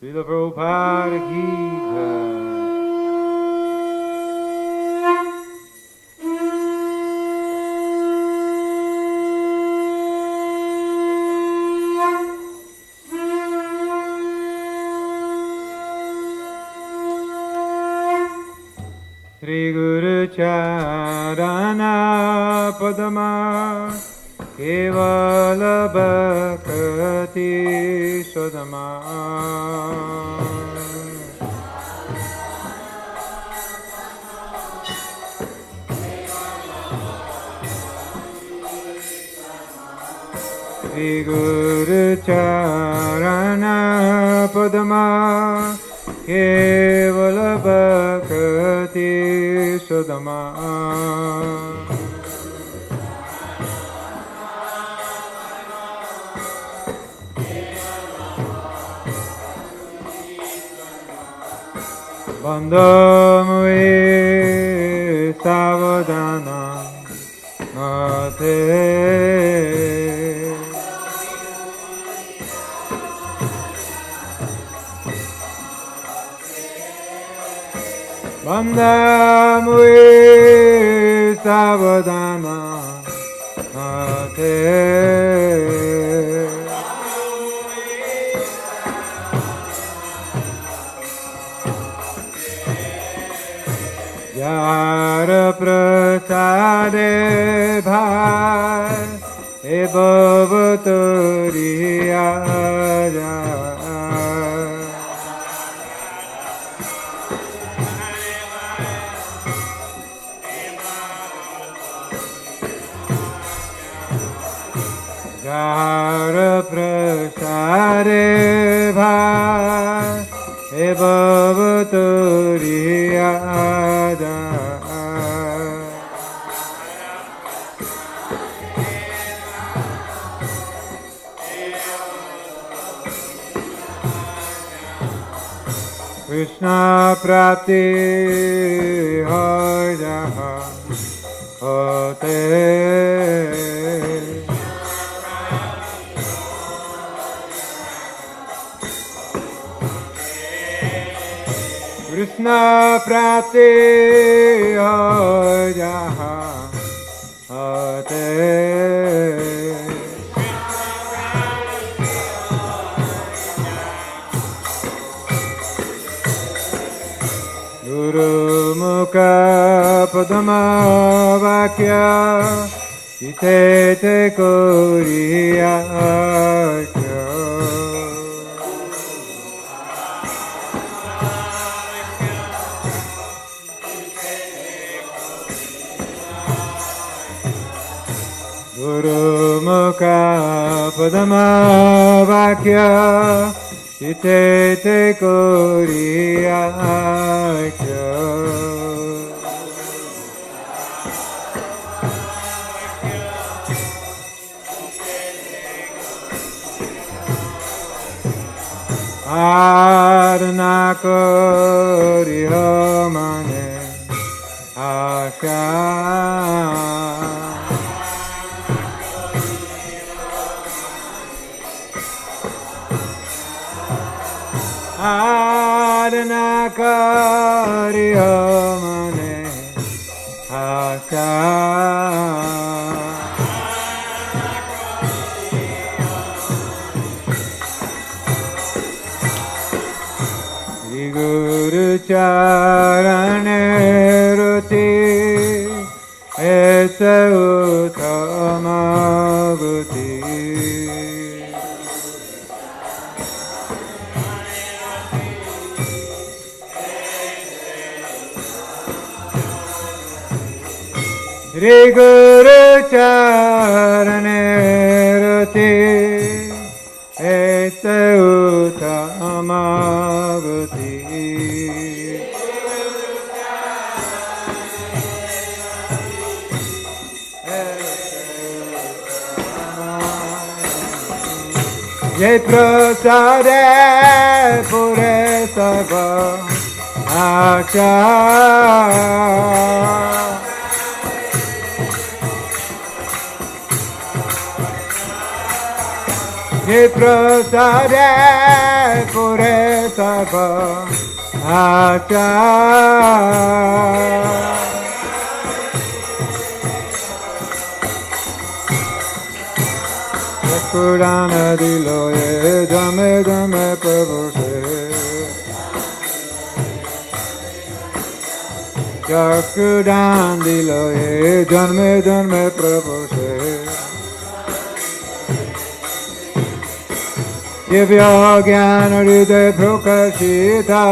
Srila Prabhupada ki jai. Shri Guru Charana Padma Kevala Bhakti Sodama Shri Guru Charana Padma Kevala Bhakti Sodama Bandhamve Savadana Mate Bandhamve Savadana Mate Yara prasade bhai e bhavaturiya Yara prasade bhai e bhavaturiya Krishna prati hojaha hote Krishna prati hojaha hote Guru Mukha Padma Vakya Ite Te Koriya Guru Mukha Padma Vakya Ite Te Koriya Adana Koriya Mane Asha Adana Kariya Mane Asha Shri Guru Charane Ruti Esa Uttama Bhuti Shri Guru Charane Ruti Esa Uttama Bhuti Jai Prasade Pure Sarva Acha ye prasade pure sabha achar. Purana dilo ye dame dame prabhu se Chakudan dilo ye janme janme prabhu se Divya gyan hriday prakashita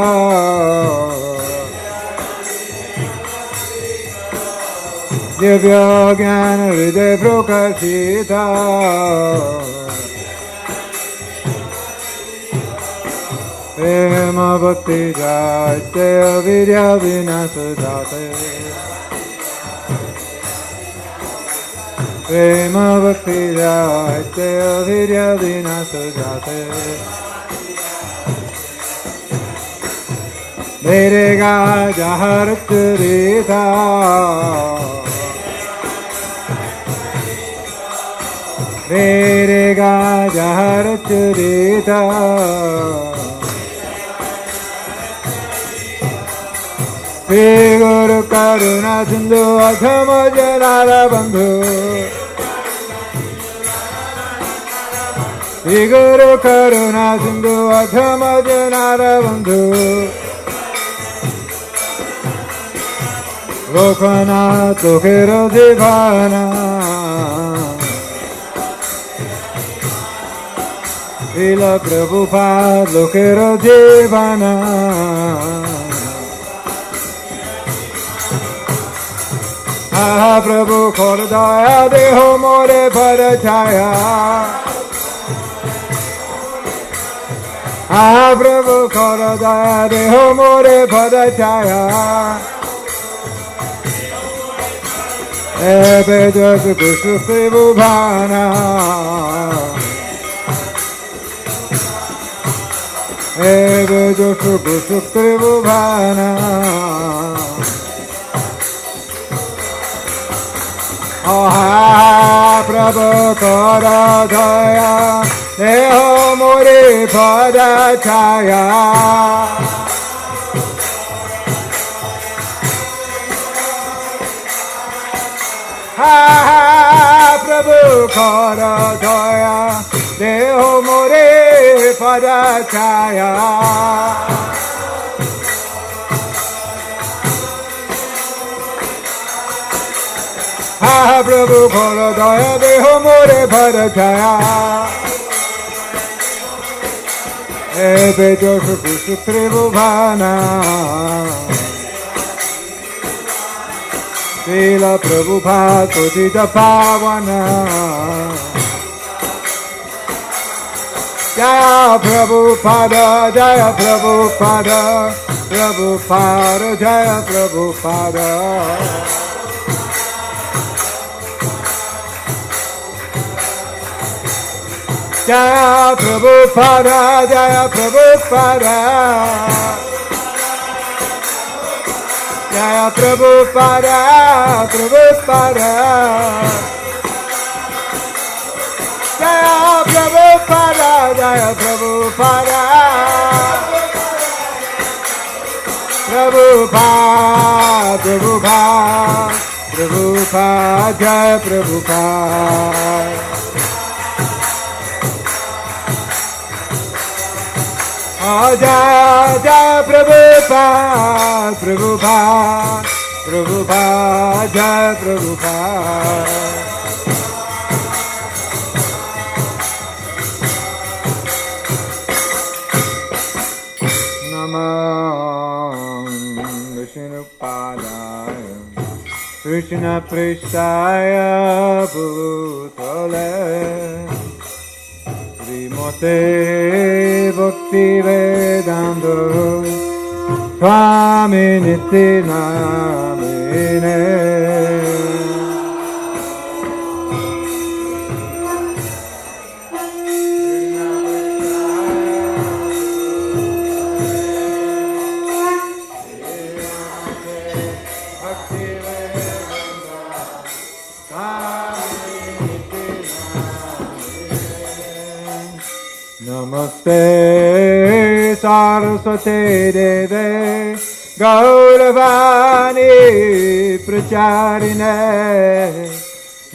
Divya gyan hriday prakashita Prema bhakti jayate avidya vinasajate Prema bhakti jayate avidya vinasajate Verega jaharturita Verega jaharturita Shri Guru Karuna Sindhu Adhama Janara Bandhu Shri Guru Karuna Sindhu Adhama Janara Bandhu Lokanath Lokero Divana Srila Prabhupada Lokero Divana Aha Prabhu kor daya deho more parachaya Aha Prabhu kor daya deho more parachaya Ebe jas kushukti bhuvana Ebe jas kushukti bhuvana Aha Prabhu kara daya deho more padachaya Aha Prabhu kara daya deho more padachaya Ha Prabhu kara daya deho more parachaya Ebe joshu kushutri bhuvana Srila Prabhupada Kotita Pavana Jaya Prabhupada Jaya Prabhupada Prabhupada Jaya Prabhupada Jaya Prabhupada, Jaya Prabhupada, Jaya Prabhupada, Prabhupada, Jaya Prabhupada, Jaya Prabhupada, Prabhupada, Prabhupada, Prabhupada, Jaya Prabhupada. Jaya Jaya Prabhupada, Prabhupada, Prabhupada, Jaya Prabhupada. Namah Vishnupadaya Krishna Pristaya Bhutale Srimate Bhakti Vedanta Swami Niti Namine Namaste Saraswate Deve Gauravani Pracharine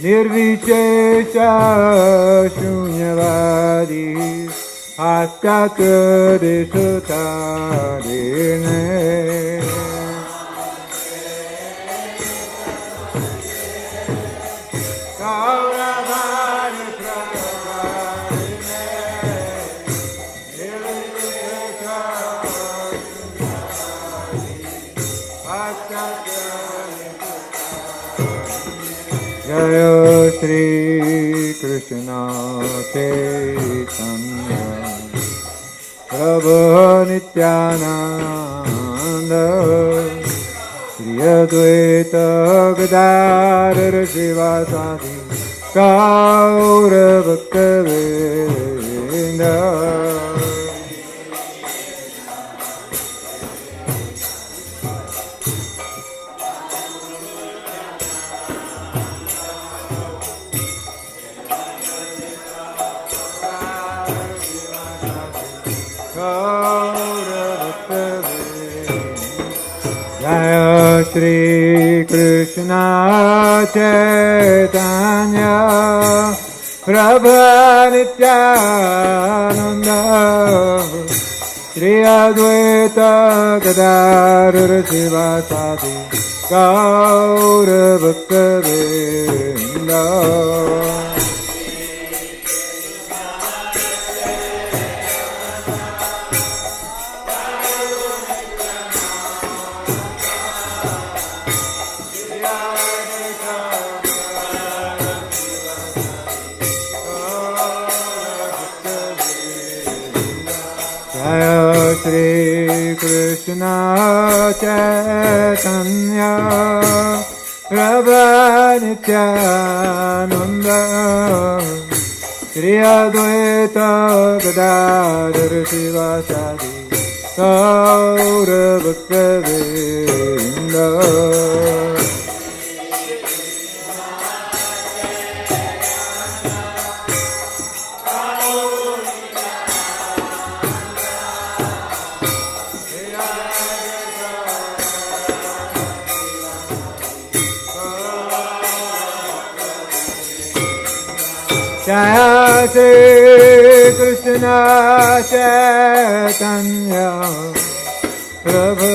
Nirvichesha Shunyavadi Astakadeshutarine Gauravani Jaya Shri Krishna Chaitanya Prabhu Nityananda Shri Advaita Gadadhar Sivasadi Gaura Bhaktavinda Jaya Shri Krishna Chaitanya Prabhu Nityananda Shri Advaita Gadadhar Sivasadi Gaura Bhaktavinda Jaya Shri Krishna Chaitanya Prabhu Nityananda Shri Advaita Gadadhar Sivasadi Gaura Bhaktavinda Jaya Shri Krishna Chaitanya Prabhu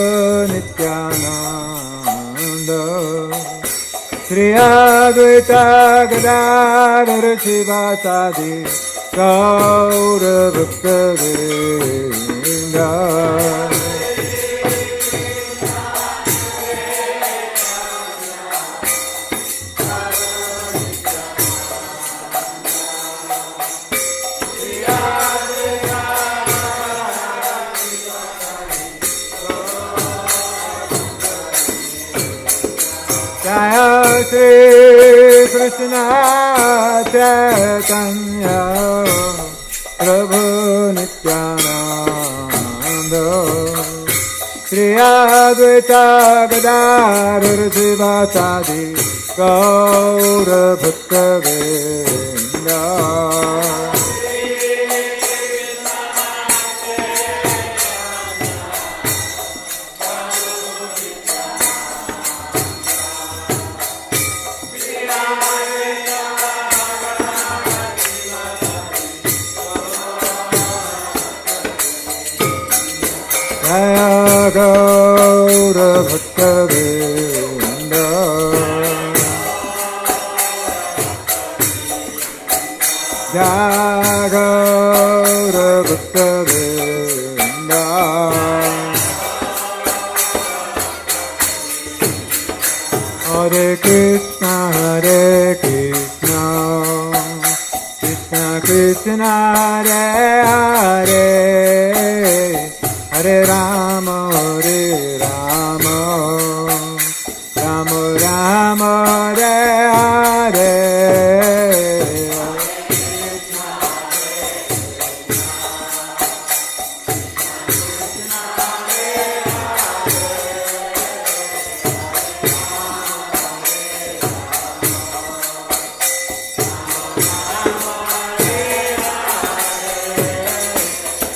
Nityananda Shri Advaita Gadadhar Sivasadi Gaura Bhaktavinda Jaya Shri Krishna Chaitanya Prabhu Nityananda Shri Advaita Gadadhar Sivasadi Gaura Bhaktavinda Jaya Gaura Bhaktavinda Jaya Gaura Bhaktavinda Hare Krishna Krishna Krishna Hare Hare Hare Rama Rama Rama Hare Hare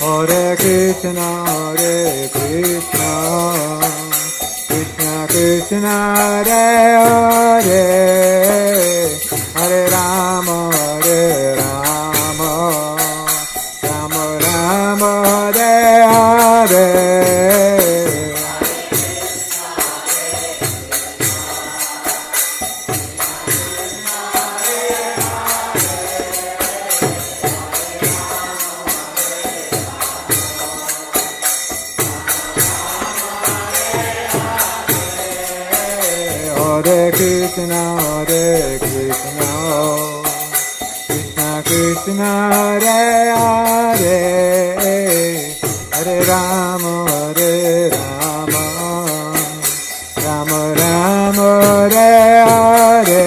Hare Krishna, Krishna Krishna, Hare Hare, Hare Rama, Rama Rama, Hare Hare. Hare Krishna, Krishna Krishna, Hare Hare, Hare Rama, Rama Rama, Hare Hare.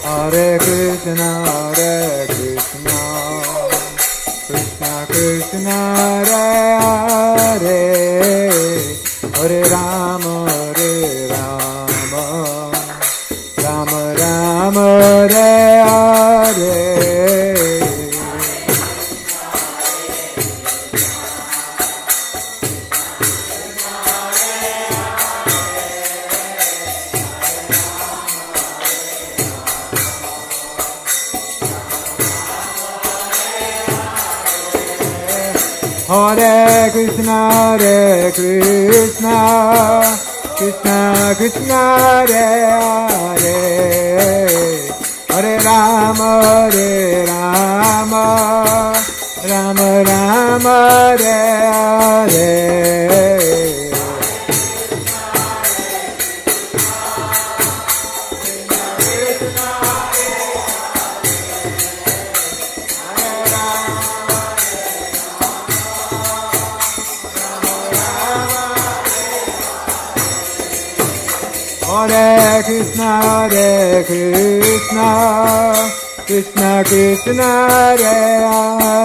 Hare Krishna, Krishna Krishna, Hare Hare, Hare Rama, Rama Rama, Hare Hare. Hare Krishna, Krishna Krishna, Hare Hare, Hare Rama, Rama Rama, Hare Hare. Hare Krishna, Krishna Krishna, Hare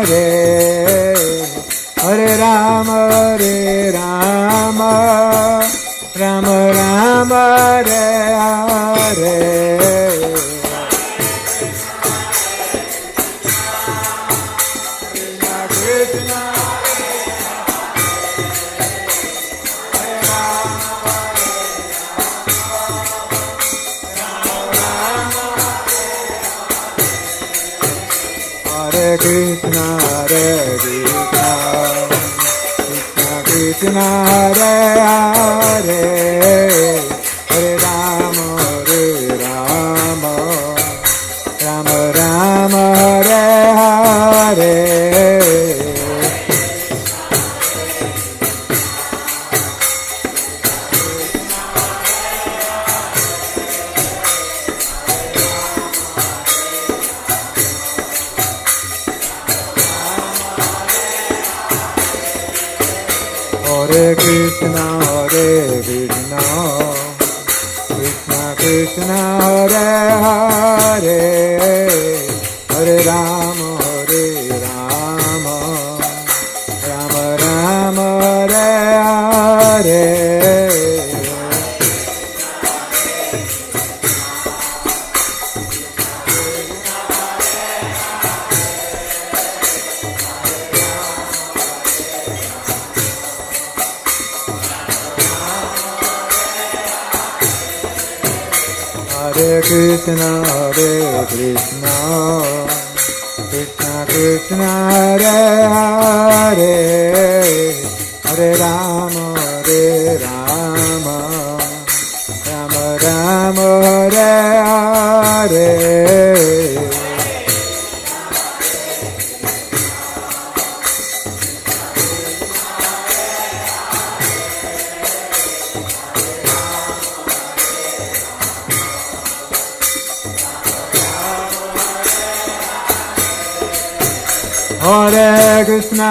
Hare, Hare Rama, Rama Rama, Hare Hare. Hare Krishna, Krishna Krishna, Hare Hare, Hare Rama, Rama Rama, Hare Hare. Hare Krishna, Krishna Krishna, Hare Hare, Hare Rama, Rama Rama, Hare Hare. Hare Krishna, Krishna Krishna, Hare Hare, Hare Rama, Rama Rama, Hare Hare. Hare Krishna,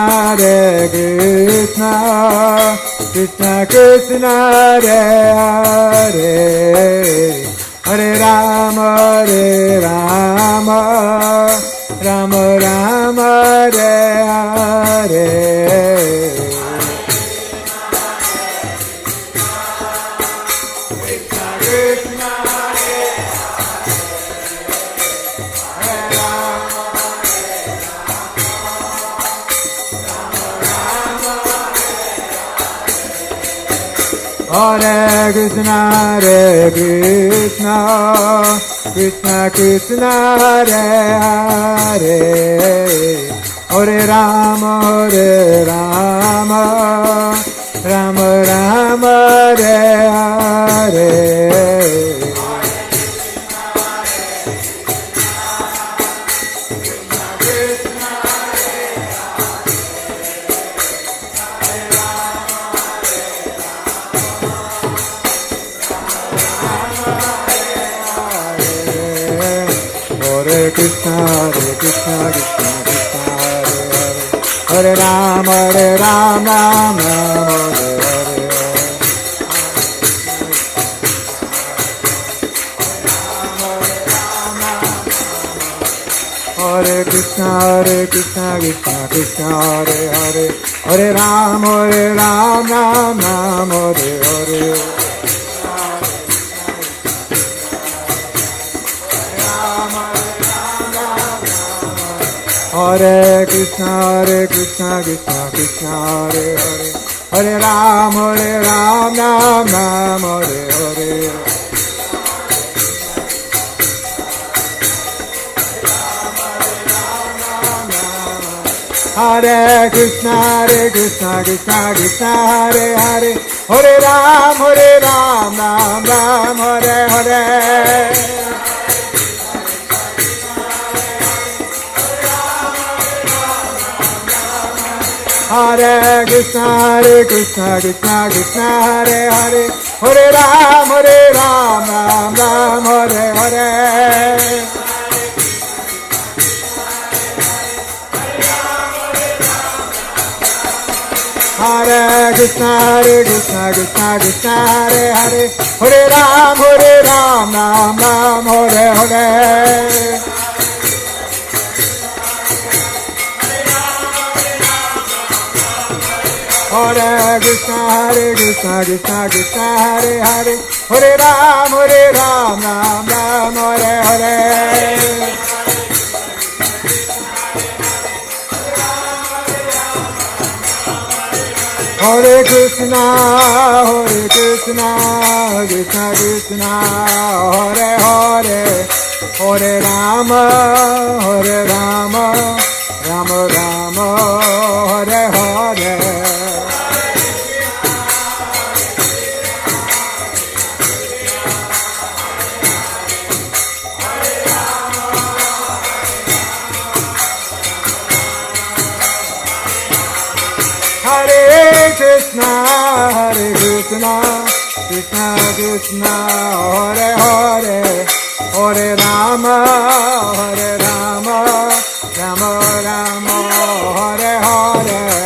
Krishna Krishna, Hare Hare, Hare Rama, Hare Krishna, Krishna Krishna, Hare Hare, Hare Rama, Rama Rama, Hare Hare. Krishna, Krishna, Krishna, Hare Hare, Hare Rama, Rama Rama, Hare Krishna, Krishna, Krishna, Hare Hare, Hare Rama, Rama Rama, Hare Hare. Hare Krishna, Krishna, Krishna, Hare Hare, Hare Rama, Rama Rama, Hare Hare. Hare Krishna, Krishna, Krishna, Hare Hare, Hare Rama, Rama Rama, Hare Hare. Hare Krishna, Krishna, Krishna, Hare Hare, Hare Rama, Rama Rama, Hare Hare. Hare Krishna, Krishna, Krishna, Hare Hare, Hare Rama, Rama Rama, Hare Hare. Hare Krishna, Krishna, Krishna, Hare Hare, Hare Rama, Rama Rama, Hare Hare. Hare Krishna, Krishna Krishna, Hare Hare, Hare Rama, Rama Rama, Hare Hare. Hare Krishna, Krishna Krishna, Hare Hare, Hare Rama, Rama Rama, Hare Hare. Hare Krishna, Krishna Krishna, Hare Hare, Hare Rama, Rama Rama, Hare Hare.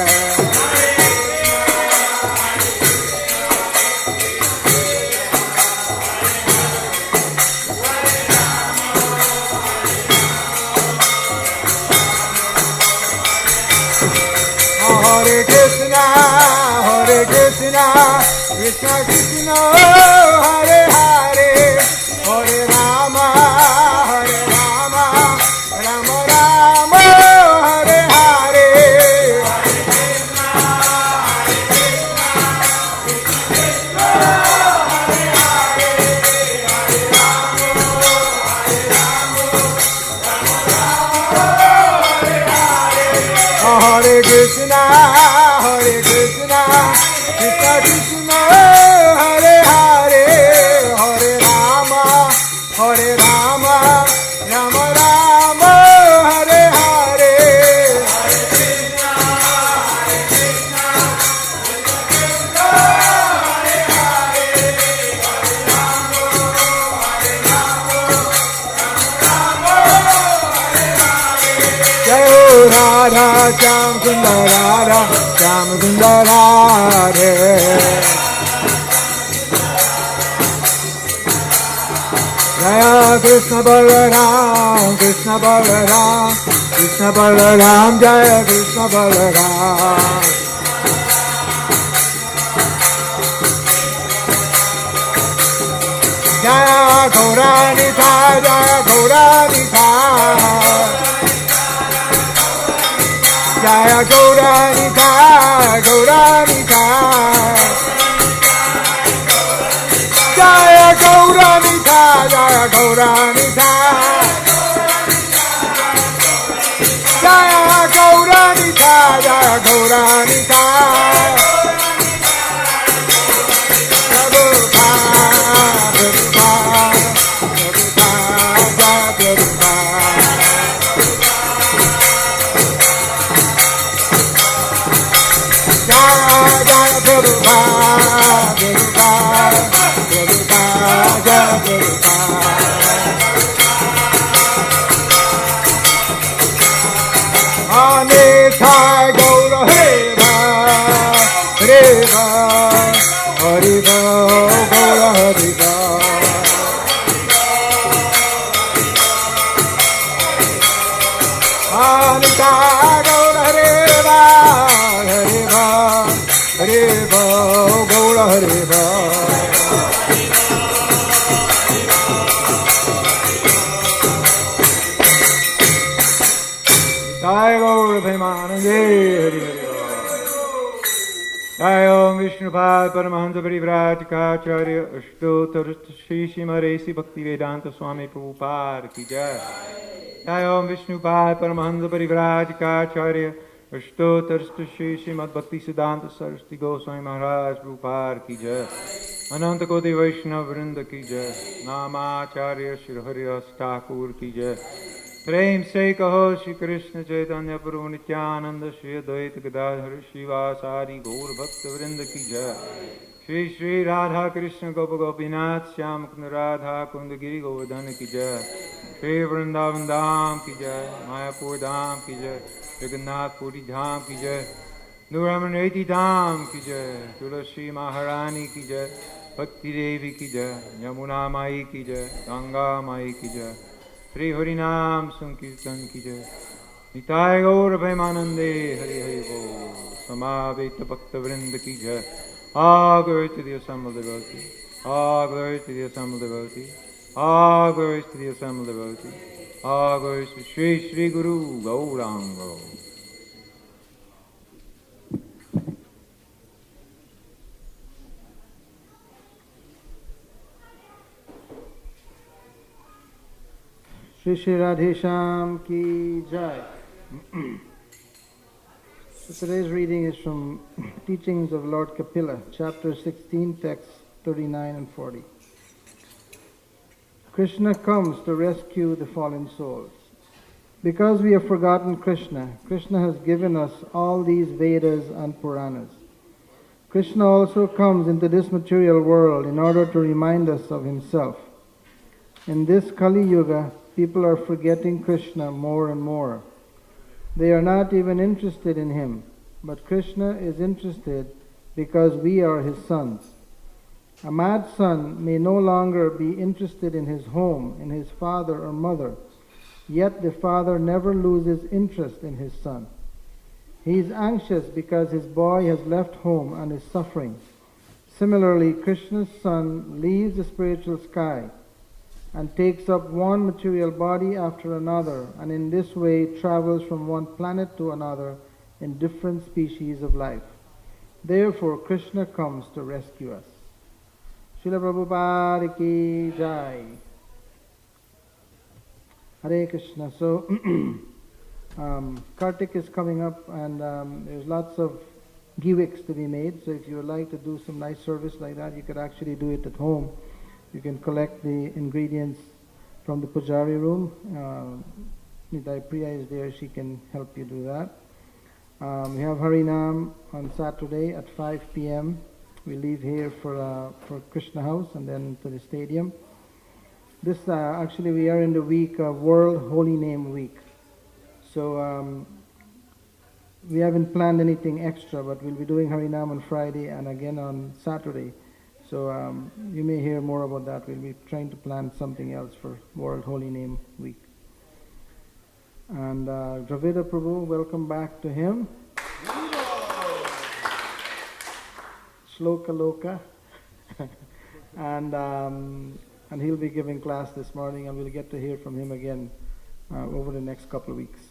Hare Krishna, Krishna Krishna, Hare Hare, Hare Rama, Rama Rama, Hare Hare. Jai Radha, Sham Sundar Radha, Sham Sundar Radha. Jaya Krishna Balaram, Krishna Balaram, Krishna Balaram, Jaya Krishna Balaram. Jaya Gauranita, Jaya Gauranita, Jaya Gauranita, Gauranita, Jaya Gauranita, Jaya Gauranita, Jaya Gauranita, Jaya Gauranita. Vishnupada Paramahansa Parivrajikacharya Ashtotar Shri Shimaresi Bhakti Vedanta Swami Prabhupada Ki Jai. Jai Om Vishnupada Paramahansa Parivrajikacharya Ashtotar Shri Shrimad Bhakti Siddhanta Saraswati Goswami Maharaj Prabhupada Ki Jai. Ananta Koti Vaishnava Vrinda Ki Jai. Namacharya Shri Haridas Thakur Ki Jai. प्रेम से कहो श्री कृष्ण चैतन्य प्रभु नित्यानंद श्री अद्वैत गदाधर शिवासादि गौर भक्त वृंद की जय। श्री श्री राधा कृष्ण गोप गोपीनाथ श्याम कुंद राधा कुंद गिरि गोवर्धन की जय। श्री वृंदावन धाम की जय, मायापुर धाम की जय, जगन्नाथ पुरी धाम की जय, नूरमनेति धाम की जय, तुलसी महारानी की जय, भक्ति देवी की जय, यमुना माई की जय, गंगा माई की जय। श्री हरिनाम संकीर्तन की जय। निताय गौर प्रेमानंदे हरि हरि बोल। समावेत भक्त वृंद की जय। All glory to the assembled devotee. All glory to the assembled devotee. All glory to the assembled devotee. All glory to Shri Shri Guru Gauranga. Shri Shri Radhesham Ki Jai. So today's reading is from Teachings of Lord Kapila, chapter 16, texts 39 and 40. Krishna comes to rescue the fallen souls. Because we have forgotten Krishna, Krishna has given us all these Vedas and Puranas. Krishna also comes into this material world in order to remind us of himself. In this Kali Yuga, people are forgetting Krishna more and more. They are not even interested in him, but Krishna is interested because we are his sons. A mad son may no longer be interested in his home, in his father or mother, yet the father never loses interest in his son. He is anxious because his boy has left home and is suffering. Similarly, Krishna's son leaves the spiritual sky and takes up one material body after another, and in this way travels from one planet to another in different species of life. Therefore, Krishna comes to rescue us. Srila Prabhupada Ki Jai. Hare Krishna. So, Kartik is coming up, and there's lots of gimmicks to be made. So if you would like to do some nice service like that, you could actually do it at home. You can collect the ingredients from the Pujari room. Nitai Priya is there, she can help you do that. We have Harinam on Saturday at 5 p.m. We leave here for Krishna House and then to the stadium. This actually we are in the week of World Holy Name Week. So we haven't planned anything extra, but we'll be doing Harinam on Friday and again on Saturday. So you may hear more about that. We'll be trying to plan something else for World Holy Name Week. And Dravida Prabhu, welcome back to him. Shloka Loka. And he'll be giving class this morning, and we'll get to hear from him again over the next couple of weeks.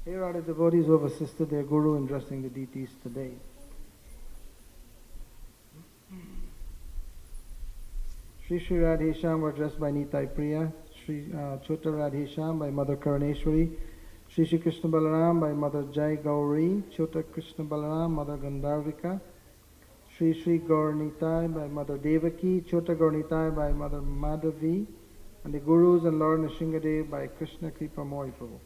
Here are the devotees who have assisted their guru in dressing the deities today. Sri Sri Radhesham were dressed by Nitai Priya, Sri Chota Radhesham by Mother Karaneshwari, Sri Sri Krishna Balaram by Mother Jai Gauri, Chota Krishna Balaram, Mother Gandharvika, Sri Sri Gaur Nitai by Mother Devaki, Chota Gaur Nitai by Mother Madhavi, and the Gurus and Lord Nrsingadev by Krishna Kripa Moy Prabhu.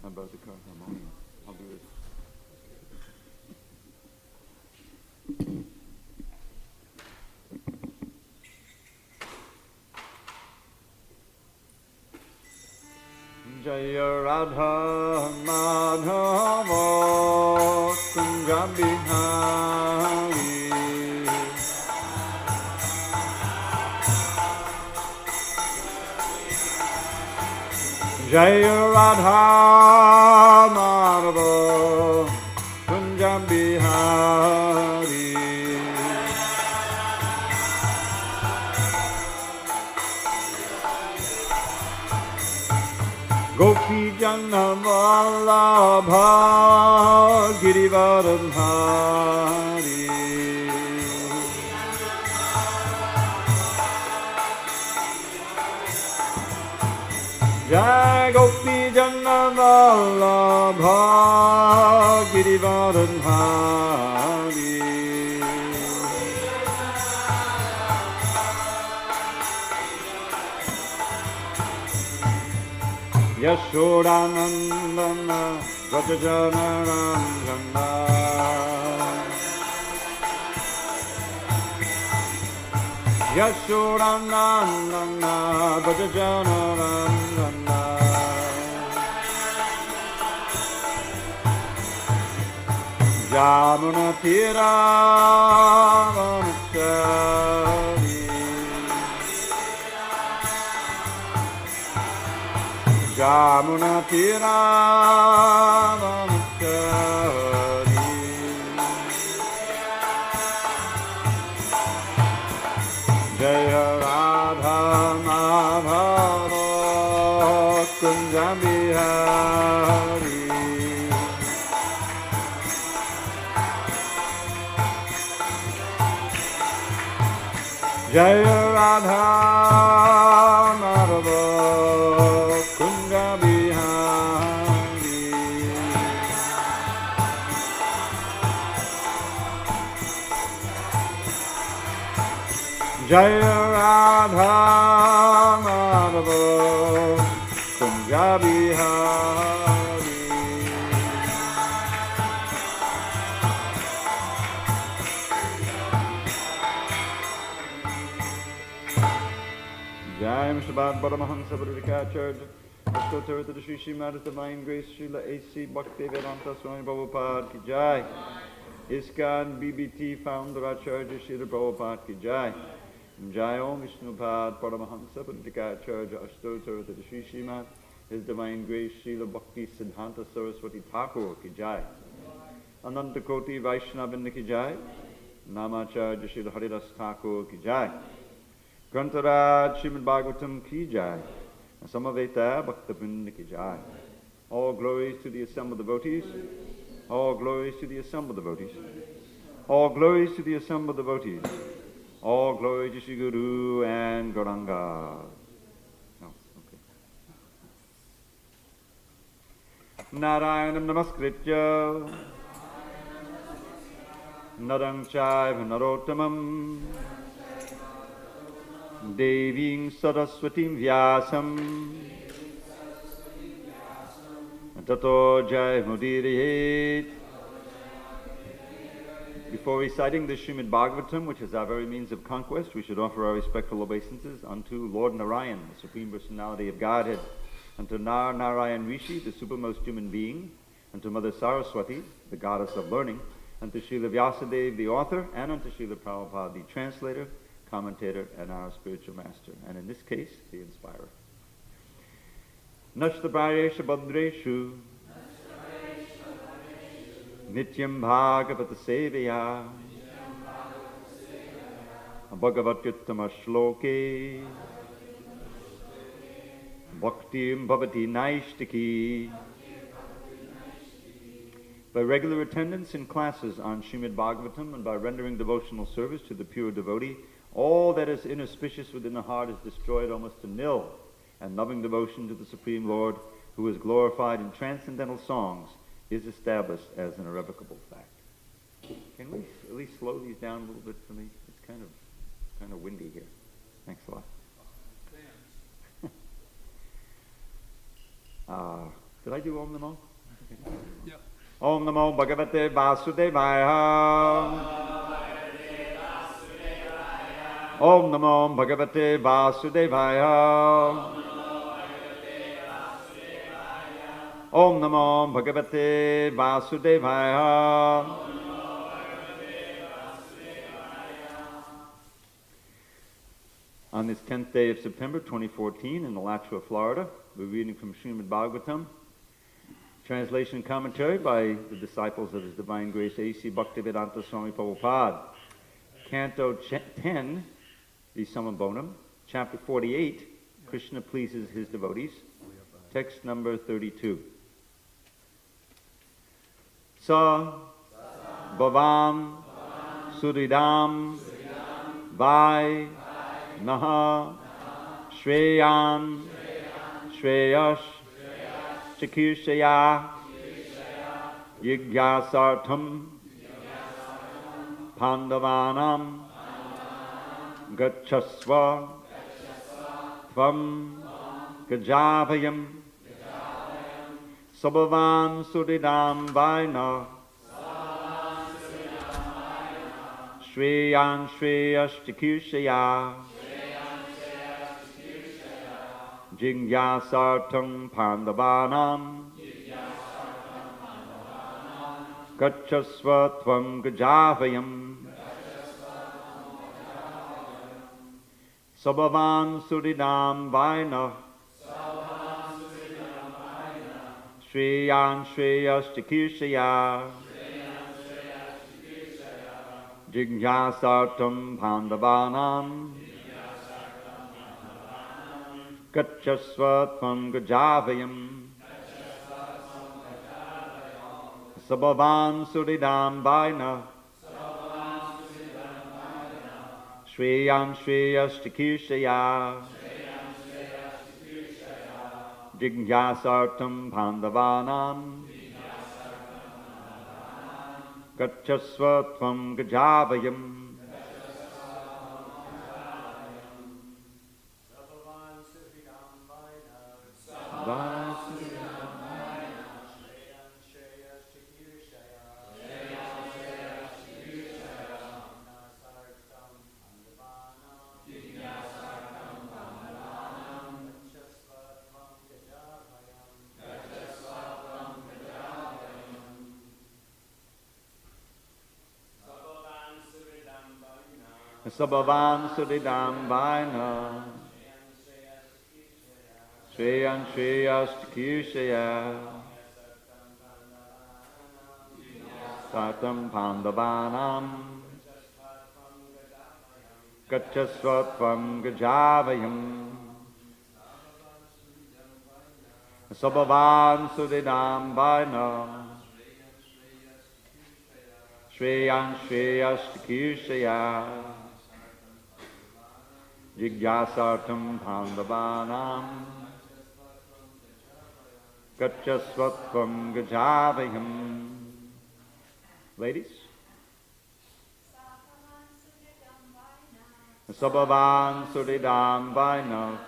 About the car harmonium. I'll do it. Jaya Radha Madhava Kunja Bihari Jaya Radha Madhava Kunja Bihari Gopi Jana Vallabha Girivardhari Jai Gopi Jana Vallabha Girivardhari Yashodanandana Vrajajanarandana Yashodanandana Vrajajanarandana Jamuna Tiravanachari Jamuna Tiravanachari Jaya Radha Madhava Kunja Bihari Jaya Radha Madhava Kunja Bihari Jaya Radha Madhava Kunja Bihari Jai Mr. Bhag Paramahansa Purvikacharya Ashtottara to the Sri Srimad Divine Grace Srila A.C. Bhakti Vedanta Swami Prabhupada Ki Jai ISKCON BBT founder Acharya Srila Prabhupada ki Jai. Jai Om Vishnupad Paramahamsa Pandikacharya Ashtotar Shri Srimad His Divine Grace Srila Bhakti Siddhanta Saraswati Thakur ki Jai. Ananta Koti Vaishnavinda ki Jai. Namacharya Srila Haridas Thakur ki Jai. Grantaraj Srimad Bhagavatam ki Jai. Samaveta Bhaktabinda ki Jai. All glories to the assembled devotees. All glories to the assembled devotees. All glories to the assembled devotees. All glory to Shri Guru and Gauranga. Oh, okay. Narayanam Namaskritya Narang Chaiva Narottamam Deving Saraswatim Vyasam Tato Jai Mudiriyet. Before reciting the Srimad Bhagavatam, which is our very means of conquest, we should offer our respectful obeisances unto Lord Narayan, the Supreme Personality of Godhead, unto Narayan Rishi, the supermost human being, unto Mother Saraswati, the goddess of learning, unto Srila Vyasadeva, the author, and unto Srila Prabhupada, the translator, commentator, and our spiritual master, and in this case, the inspirer. Nashtabrayesh Badreshu Nityam Bhagavata Sevaya Bhagavatyuttama Shloke Bhaktim Bhavati Naishtiki. By regular attendance in classes on Srimad Bhagavatam and by rendering devotional service to the pure devotee, all that is inauspicious within the heart is destroyed almost to nil, and loving devotion to the Supreme Lord, who is glorified in transcendental songs, is established as an irrevocable fact. Can we at least slow these down a little bit for me? It's kind of windy here. Thanks a lot. Did I do Om Namo? Yeah. Om Namo Bhagavate Vasudevaya. Om Namo Bhagavate Vasudevaya. Om Namo Bhagavate Vasudevaya. On this 10th day of September 2014 in Alachua, Florida, we're reading from Srimad Bhagavatam. Translation and commentary by the disciples of His Divine Grace A.C. Bhaktivedanta Swami Prabhupada. Canto 10, the Summum Bonum. Chapter 48, Krishna pleases his devotees. Text number 32. Sa Bhavam Suridam Vai Naha Shreyan Shreyash Chakirshaya Yigyasartham Pandavanam Gachasva Tvam Gajavayam Sabhavan Suridam Vaina Shreyan Shreyash Chakirshaya Jigyasartham Pandavanam Gachasva Tvam Gajavayam Sabhavan Suridam Vaina Shreyan Shreyash Chakirshaya Jigyasartham Pandavanam Gachasva Tvam Gajavayam Sabhavan Suridam Vaina Shreyan Shreyash Chakirshaya Jigyasartham Pandavanam Gachasva Tvam Gajavayam Sabhavan Sudidam Vaina Shreyan Shreyastakirshaya Satam Pandavanam Gacchasvatvam Gajavayam Sabhavan Sudidam Vaina Shreyan Shreyastakirshaya Jigyasartam Pandavanam Gacchasvatvam Gajavayam. Ladies? Sabhavan Sudidam Vaina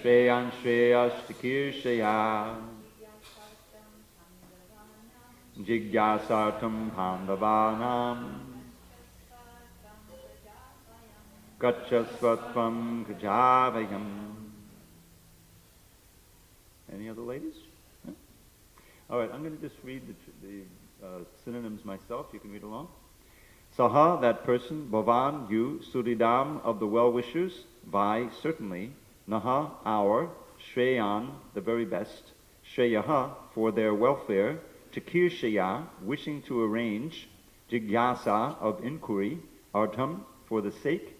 Shreyan Shreyastakirshaya Jigyasartam Pandavanam Gacchasvatvam Gajavayam. Any other ladies? No? All right, I'm going to just read the synonyms myself. You can read along. Saha, that person. Bhavan, you. Suridam, of the well-wishers. Vai, certainly. Naha, our. Shreyan, the very best. Shreyaha, for their welfare. Chakirshaya, wishing to arrange. Jigyasa, of inquiry. Artam, for the sake.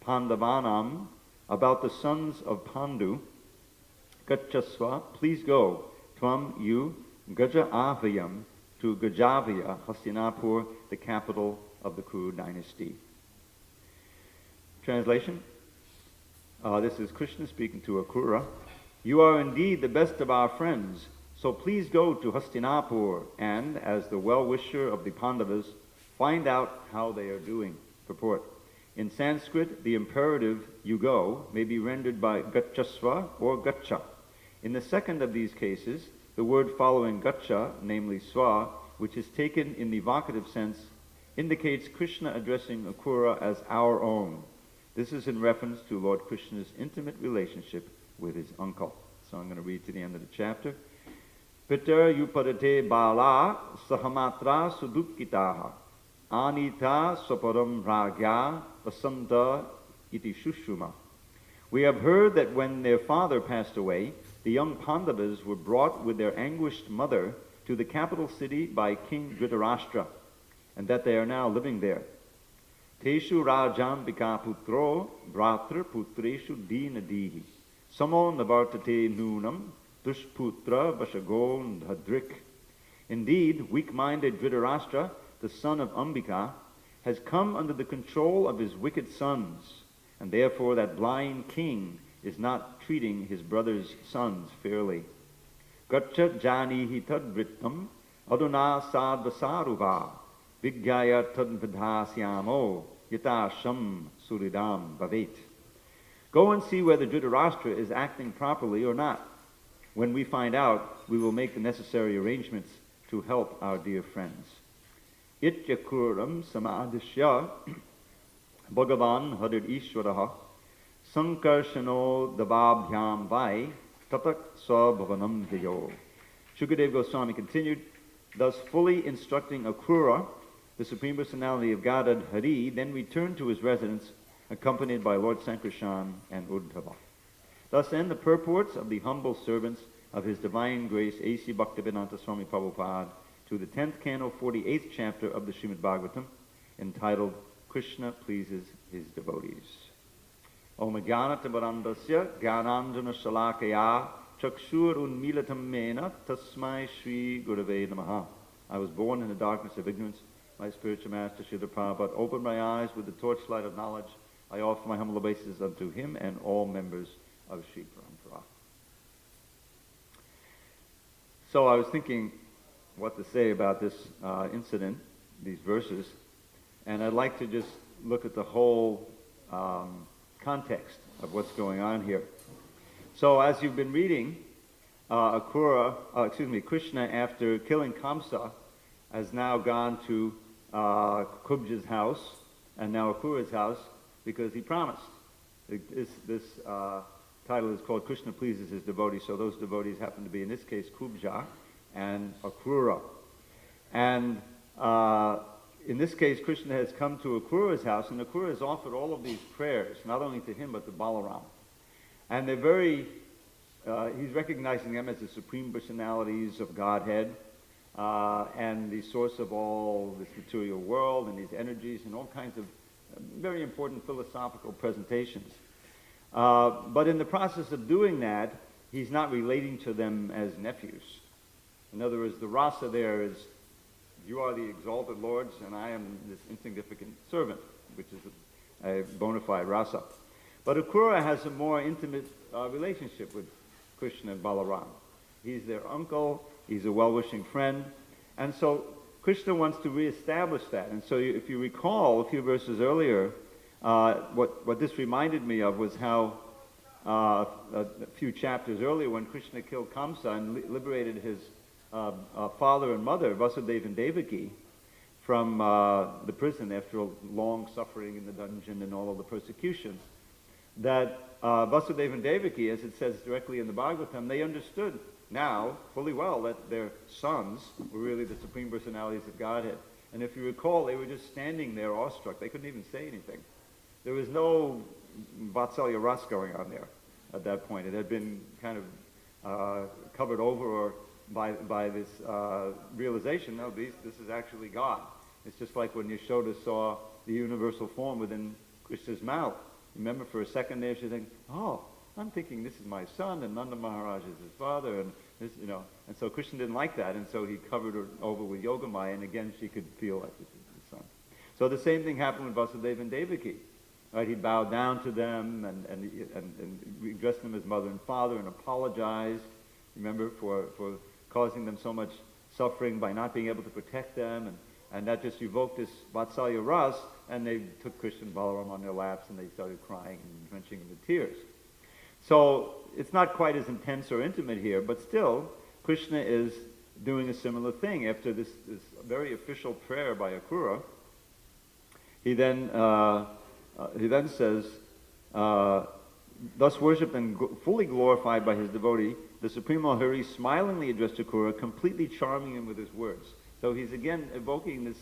Pandavanam, about the sons of Pandu. Gacchasva, please go. Tvam, you. Gajavayam, to Gajavaya, Hastinapur, the capital of the Kuru dynasty. Translation. This is Krishna speaking to Akrura. You are indeed the best of our friends, so please go to Hastinapur and, as the well-wisher of the Pandavas, find out how they are doing. Purport. In Sanskrit, the imperative, you go, may be rendered by gacchasva or gaccha. In the second of these cases, the word following gaccha, namely swa, which is taken in the vocative sense, indicates Krishna addressing Akrura as our own. This is in reference to Lord Krishna's intimate relationship with his uncle. So I'm going to read to the end of the chapter. Pitar yupadate bala sahamatra sudukitaha anita swaparam ragya vasanta iti shushuma. We have heard that when their father passed away, the young Pandavas were brought with their anguished mother to the capital city by King Dhritarashtra, and that they are now living there. Teshu rajambika putro bratra putreshu dinadihi samo navartate nunam dushputra vashagon dhadrik. Indeed, weak-minded Dhritarashtra, the son of Ambika, has come under the control of his wicked sons, and therefore that blind king is not treating his brother's sons fairly. Gaccha janihi tadvrittam aduna sadvasaruva vigyaya tadvadhasyamo yatasham suridam bhavet. Go and see whether Dhritarashtra is acting properly or not. When we find out, we will make the necessary arrangements to help our dear friends. Ityakuram samadishya Bhagavan Harid Ishwaraha Sankarshano Dababhyam Vai Tatak Sabhavanam Deyo. Shukadeva Goswami continued, thus fully instructing Akrura, the Supreme Personality of Godhead Hari, then returned to his residence, accompanied by Lord Sankarshan and Uddhava. Thus end the purports of the humble servants of His Divine Grace A.C. Bhaktivedanta Swami Prabhupada to the 10th canto, 48th chapter of the Srimad Bhagavatam, entitled Krishna Pleases His Devotees. Om Jnanatavarandasya Jnanandjana Shalakaya Chakshur Unmilatam Mena Tasmai Shri Gurave Namaha. I was born in the darkness of ignorance. My spiritual master, Srila Prabhupada, opened my eyes with the torchlight of knowledge. I offer my humble obeisances unto him and all members of Sri Parampara. So I was thinking what to say about this incident, these verses, and I'd like to just look at the whole context of what's going on here. So as you've been reading, Krishna, after killing Kamsa, has now gone to Kubja's house and now Akrura's house because he promised. This title is called Krishna Pleases His Devotees, so those devotees happen to be, in this case, Kubja and Akrura. And in this case, Krishna has come to Akrura's house, and Akrura has offered all of these prayers, not only to him, but to Balaram. And they're very, he's recognizing them as the supreme personalities of Godhead, and the source of all this material world, and these energies, and all kinds of very important philosophical presentations. But in the process of doing that, he's not relating to them as nephews. In other words, the rasa there is, you are the exalted lords, and I am this insignificant servant, which is a bona fide rasa. But Akrura has a more intimate relationship with Krishna and Balaram. He's their uncle, he's a well-wishing friend, and so Krishna wants to reestablish that. And so if you recall a few verses earlier, what this reminded me of was how a few chapters earlier, when Krishna killed Kamsa and liberated his father and mother, Vasudeva and Devaki, from the prison after a long suffering in the dungeon and all of the persecutions, that Vasudeva and Devaki, as it says directly in the Bhagavatam, they understood now fully well that their sons were really the supreme personalities of Godhead. And if you recall, they were just standing there awestruck. They couldn't even say anything. There was no Vatsalya Ras going on there at that point. It had been kind of covered over by this realization, no, this is actually God. It's just like when Yashoda saw the universal form within Krishna's mouth. Remember, for a second there, she thinks, oh, I'm thinking this is my son, and Nanda Maharaj is his father, and this, and so Krishna didn't like that, and so he covered her over with Yogamaya, and again she could feel like this is his son. So the same thing happened with Vasudeva and Devaki. Right? He bowed down to them and addressed them as mother and father and apologized, remember, for causing them so much suffering by not being able to protect them, and that just evoked this Vatsalya Ras, and they took Krishna and Balaram on their laps, and they started crying and drenching into tears. So it's not quite as intense or intimate here, but still, Krishna is doing a similar thing. After this very official prayer by Akrura, he then says, thus worshipped and fully glorified by his devotee, the Supreme Lord Hare smilingly addressed Akrura, completely charming him with his words. So he's again evoking this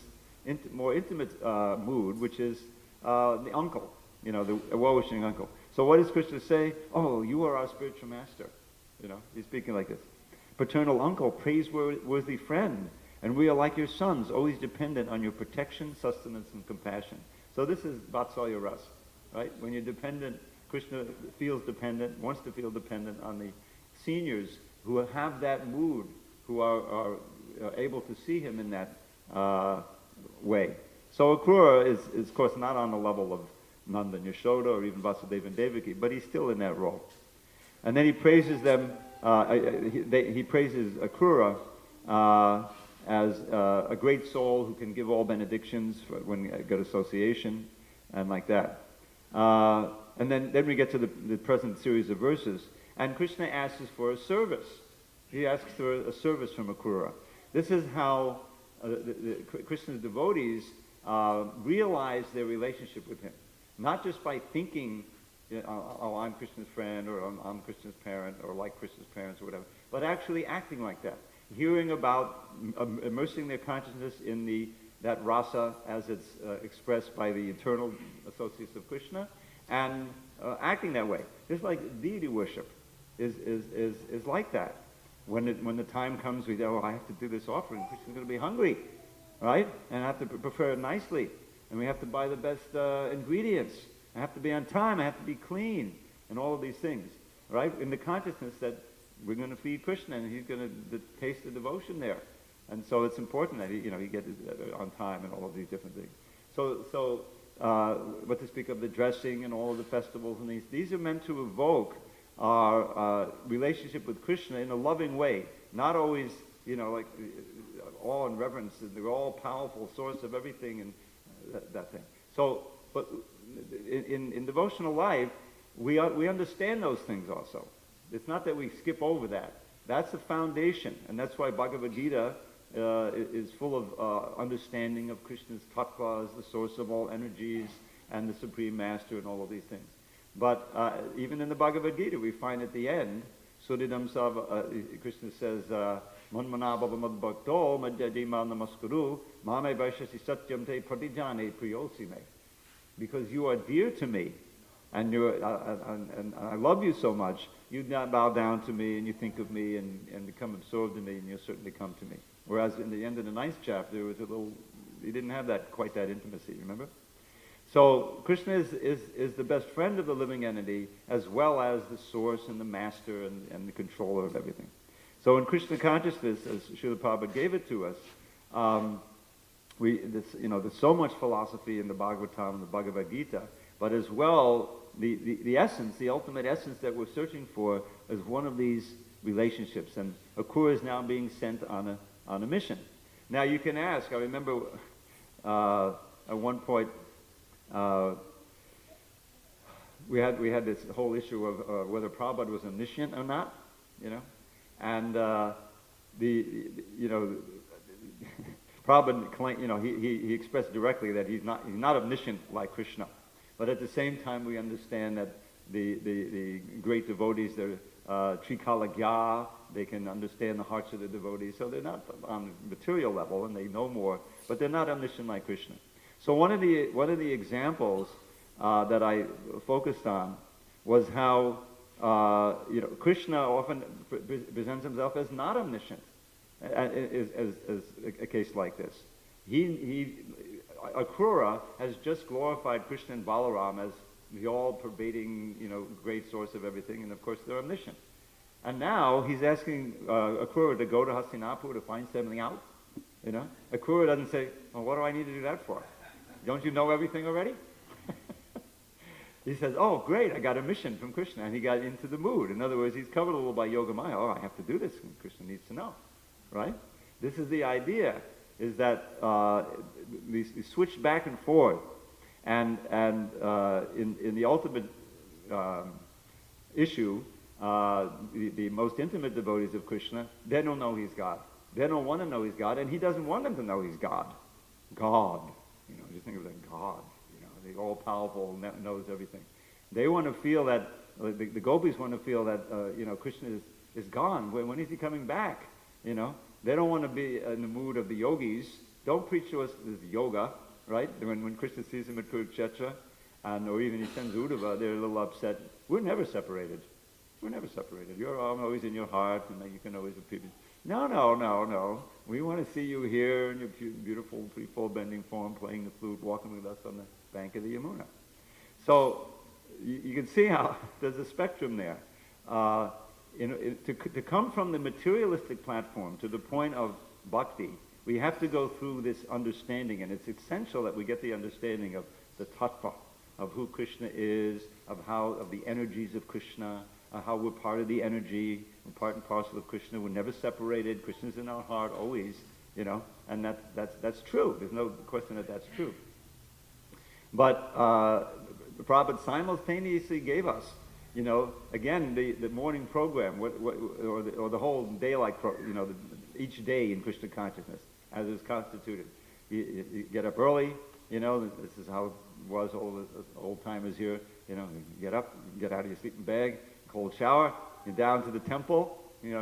more intimate mood, which is the uncle, the well-wishing uncle. So what does Krishna say? Oh, you are our spiritual master. He's speaking like this. Paternal uncle, praiseworthy friend, and we are like your sons, always dependent on your protection, sustenance, and compassion. So this is Vatsalya Ras, right? When you're dependent, Krishna feels dependent, wants to feel dependent on the seniors who have that mood, who are able to see him in that way. So Akrura is of course not on the level of Nanda and Yashoda or even Vasudeva and Devaki, but he's still in that role. And then he praises them, he praises Akrura as a great soul who can give all benedictions when good association and like that. And then we get to the present series of verses, and Krishna asks us for a service. He asks for a service from Akrura. This is how Krishna's devotees realize their relationship with him. Not just by thinking, oh, I'm Krishna's friend, or I'm Krishna's parent, or like Krishna's parents, or whatever, but actually acting like that. Hearing about, immersing their consciousness in that rasa as it's expressed by the eternal associates of Krishna, and acting that way. Just like deity worship is like that. When the time comes, we go, oh, I have to do this offering. Krishna's going to be hungry, right? And I have to prepare it nicely. And we have to buy the best ingredients. I have to be on time. I have to be clean. And all of these things, right? In the consciousness that we're going to feed Krishna and he's going to taste the devotion there. And so it's important that he gets on time and all of these different things. So what to speak of the dressing and all of the festivals and these are meant to evoke our relationship with Krishna in a loving way. Not always, like awe and reverence. The all-powerful source of everything and that thing. So, but in devotional life, we understand those things also. It's not that we skip over that. That's the foundation, and that's why Bhagavad Gita is full of understanding of Krishna's tattva as the source of all energies and the Supreme Master and all of these things. But even in the Bhagavad Gita, we find at the end Suridam Sava, Krishna says, Manmanabhava Madbhakto Madhyajima Namaskuru Mame Vaishasi Satyam Te Pratijane Priyosime. Because you are dear to me, and I love you so much, you now bow down to me and you think of me and become absorbed in me, and you'll certainly come to me. Whereas in the end of the ninth chapter, it was he didn't have quite that intimacy, remember? So Krishna is the best friend of the living entity, as well as the source and the master and the controller of everything. So in Krishna consciousness, as Srila Prabhupada gave it to us, there's so much philosophy in the Bhagavatam and the Bhagavad Gita, but as well, the essence, the ultimate essence that we're searching for is one of these relationships. And Akrura is now being sent on a mission. Now you can ask, I remember at one point, we had this whole issue of whether Prabhupada was omniscient or not, and Prabhupada claimed, he expressed directly that he's not omniscient like Krishna, but at the same time we understand that the great devotees, they're Trikalagya, they can understand the hearts of the devotees, so they're not on the material level and they know more, but they're not omniscient like Krishna. So one of the examples that I focused on was how Krishna often presents himself as not omniscient, as a case like this. Akrura has just glorified Krishna and Balaram as the all-pervading, great source of everything, and of course they're omniscient. And now he's asking Akrura to go to Hastinapur to find something out. Akrura doesn't say, well, what do I need to do that for? Don't you know everything already? He says, oh, great, I got a mission from Krishna, and he got into the mood. In other words, he's covered a little by Yoga Maya. Oh, I have to do this, and Krishna needs to know, right? This is the idea, is that we switch back and forth, and in the ultimate issue, the most intimate devotees of Krishna, they don't know he's God. They don't want to know he's God, and he doesn't want them to know he's God. God, just think of that, God. The all-powerful knows everything. They want to feel that, the gopis want to feel that, Krishna is gone. When is he coming back? They don't want to be in the mood of the yogis. Don't preach to us this yoga, right? When Krishna sees him at Kurukshetra, or even he sends Uddhava, they're a little upset. We're never separated. We're never separated. You're always in your heart, and you can always repeat it. No. We want to see you here in your beautiful, threefold bending form, playing the flute, walking with us on the bank of the Yamuna. So you can see how there's a spectrum there. To come from the materialistic platform to the point of bhakti, we have to go through this understanding, and it's essential that we get the understanding of the tattva, of who Krishna is, of the energies of Krishna, how we're part of the energy, we're part and parcel of Krishna. We're never separated. Krishna's in our heart always, and that's true. There's no question that that's true. But Prabhupada simultaneously gave us, again, the morning program, or the whole daylight, each day in Krishna consciousness, as is constituted. You get up early, this is how it was all the old timers here, you get up, get out of your sleeping bag, cold shower, you're down to the temple,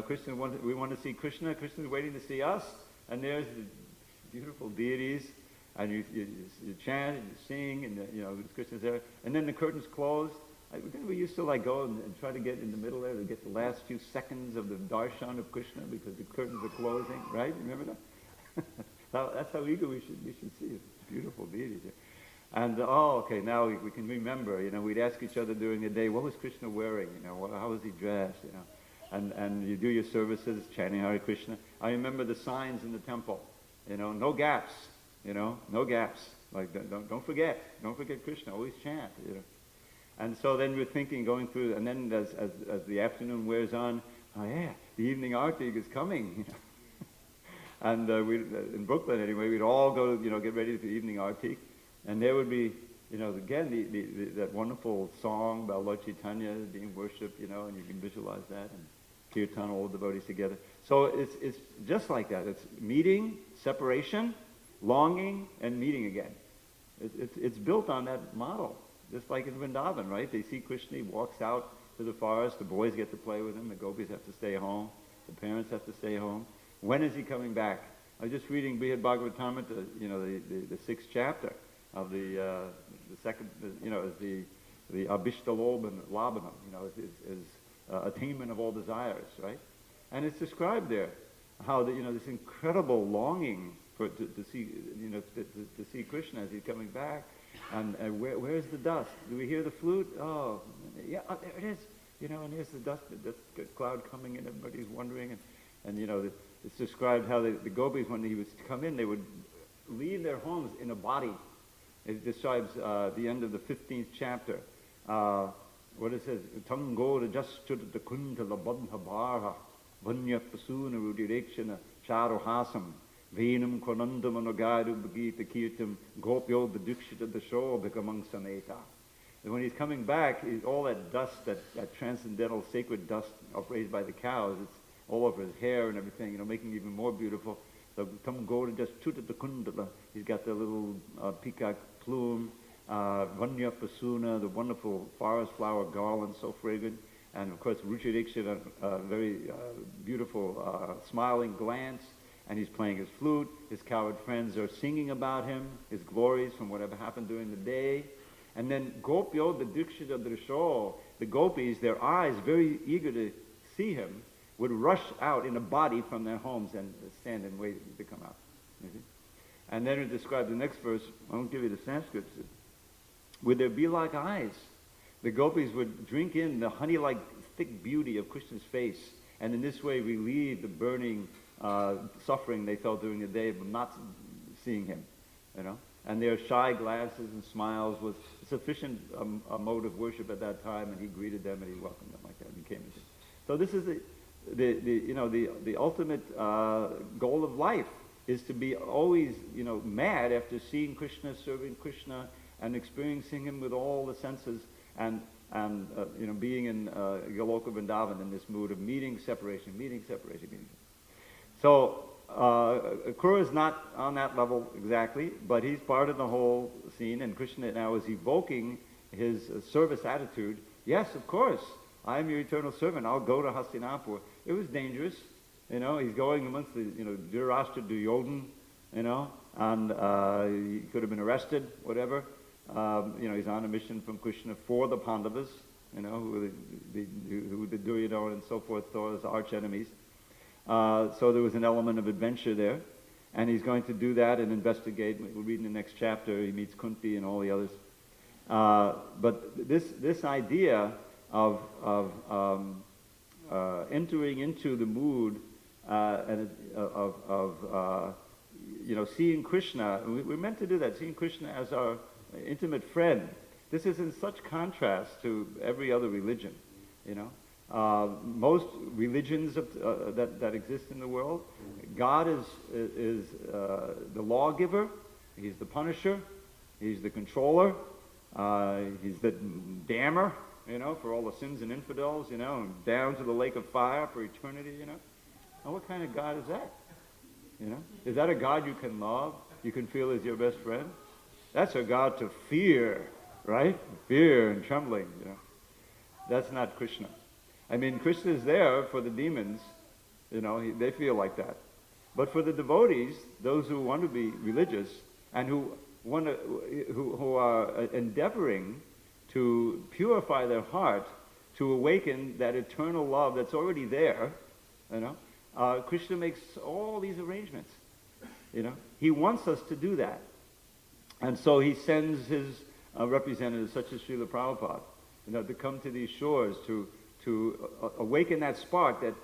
Krishna, we want to see Krishna, Krishna's waiting to see us, and there's the beautiful deities, and you chant, and you sing, and Krishna's there, and then the curtains closed. We used to go and try to get in the middle there to get the last few seconds of the darshan of Krishna because the curtains are closing, right? Remember that? That's how eager we should see it. Beautiful deities here. And okay, now we can remember. We'd ask each other during the day, what was Krishna wearing? How was he dressed? And you do your services chanting Hare Krishna. I remember the signs in the temple. No gaps. No gaps. Don't forget Krishna. Always chant. And so then we're thinking, going through, and then as the afternoon wears on, oh yeah, the evening arti is coming. And we in Brooklyn anyway, we'd all go, get ready for the evening arti, and there would be, again that wonderful song about Lord Chaitanya being worshipped, and you can visualize that, and Kirtan, all the devotees together. So it's just like that. It's meeting, separation, longing, and meeting again. It's built on that model. Just like in Vrindavan, right? They see Krishna, he walks out, to the forest. The boys get to play with him. The gopis have to stay home. The parents have to stay home. When is he coming back? I was just reading Brihad Bhagavatamrita, the 6th chapter of the second, the Abhishta Labhanam, is attainment of all desires, right? And it's described there how this incredible longing to see Krishna as he's coming back, and where's the dust? Do we hear the flute? Oh, yeah, there it is. And here's the dust cloud coming in. Everybody's wondering, and it's described how the gopis, when he was to come in, they would leave their homes in a body. It describes the end of the 15th chapter. What it says, Tangora Jastud the Kuntala Badhabara, Vanya Pasuna Rudirekshana, Charohasam, Venam Konandam Anogadu Bhagita Kirtam, Gopyo Badukshita the Shore Bekamang Sameta. And when he's coming back, all that dust, that transcendental sacred dust upraised by the cows, it's all over his hair and everything, making it even more beautiful. So Tangora Jastud the Kundala, he's got the little peacock plume. Vanya Pasuna, the wonderful forest flower garland, so fragrant, and of course Ruchiriksha, a very beautiful smiling glance, and he's playing his flute. His cowherd friends are singing about him, his glories from whatever happened during the day. And then Gopyo, the Dikshita Drisho, the gopis, their eyes very eager to see him, would rush out in a body from their homes and stand and wait to come out. And then it describes the next verse. I won't give you the Sanskrit. Would there be like eyes? The gopis would drink in the honey-like thick beauty of Krishna's face, and in this way relieve the burning suffering they felt during the day of not seeing him, And their shy glances and smiles was sufficient a mode of worship at that time, and he greeted them and he welcomed them like that and came into. So this is the ultimate goal of life, is to be always mad after seeing Krishna, serving Krishna, and experiencing him with all the senses, and being in Goloka Vrindavan in this mood of meeting, separation, meeting, separation, meeting. So Krura is not on that level exactly, but he's part of the whole scene, and Krishna now is evoking his service attitude. Yes, of course, I am your eternal servant. I'll go to Hastinapur. It was dangerous, He's going amongst the Dhritarashtra, Duryodhan, and he could have been arrested, whatever. He's on a mission from Krishna for the Pandavas, who the Duryodhana and so forth saw as arch enemies. So there was an element of adventure there, and he's going to do that and investigate. We'll read in the next chapter. He meets Kunti and all the others. But this idea of entering into the mood of seeing Krishna, we're meant to do that, seeing Krishna as our intimate friend. This is in such contrast to every other religion, Most religions that exist in the world, God is the lawgiver, he's the punisher, he's the controller, he's the damner, for all the sins and infidels, and down to the lake of fire for eternity, Now what kind of God is that? Is that a God you can love, you can feel as your best friend? That's a God to fear, right? Fear and trembling, That's not Krishna. I mean, Krishna is there for the demons, they feel like that. But for the devotees, those who want to be religious and who are endeavoring to purify their heart, to awaken that eternal love that's already there, Krishna makes all these arrangements. He wants us to do that. And so he sends his representatives, such as Srila Prabhupada, to come to these shores to awaken that spark that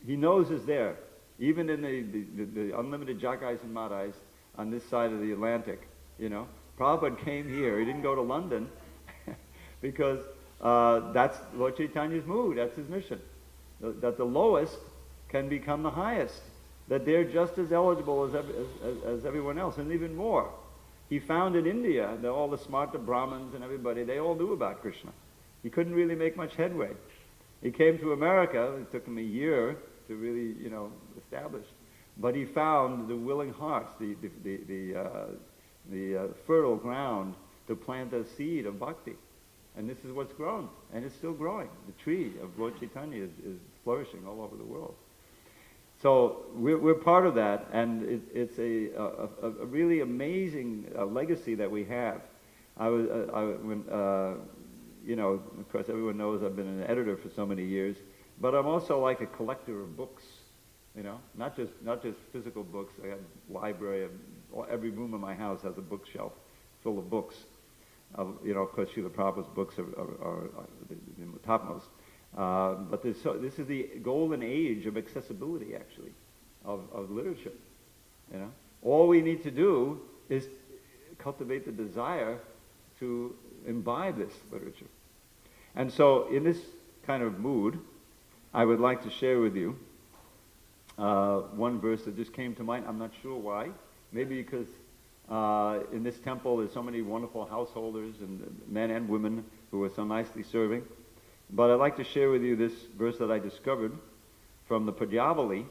he knows is there, even in the unlimited Jagais and Madhais on this side of the Atlantic. Prabhupada came here. He didn't go to London because that's Lord Chaitanya's mood. That's his mission. That the lowest can become the highest. That they're just as eligible as everyone else, and even more. He found in India that all the smarta Brahmins and everybody, they all knew about Krishna. He couldn't really make much headway. He came to America. It took him a year to really, establish. But he found the willing hearts, the fertile ground to plant a seed of bhakti. And this is what's grown, and it's still growing. The tree of Lord Chaitanya is flourishing all over the world. So we're part of that, and it's a really amazing legacy that we have. You know, of course, everyone knows I've been an editor for so many years, but I'm also like a collector of books. You know, not just physical books. I have a library. Every room in my house has a bookshelf full of books. You know, of course, Srila Prabhupada's books are the topmost. But this is the golden age of accessibility, actually, of literature. You know, all we need to do is cultivate the desire to imbibe this literature. And so, in this kind of mood, I would like to share with you one verse that just came to mind. I'm not sure why. Maybe because in this temple there's so many wonderful householders and men and women who are so nicely serving. But I'd like to share with you this verse that I discovered from the Pajavali.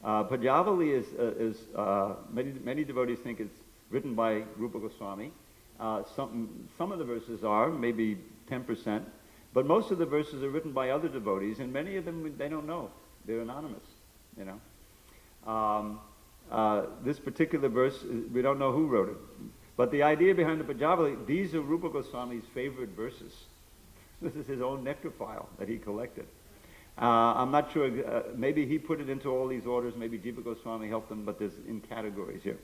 Pajavali is many devotees think it's written by Rupa Goswami. Some of the verses are, maybe 10%, but most of the verses are written by other devotees, and many of them they don't know. They're anonymous, you know. This particular verse, we don't know who wrote it. But the idea behind the Pajavali, these are Rupa Goswami's favorite verses. This is his own nectar file that he collected. I'm not sure, maybe he put it into all these orders, maybe Jiva Goswami helped him, but there's in categories here.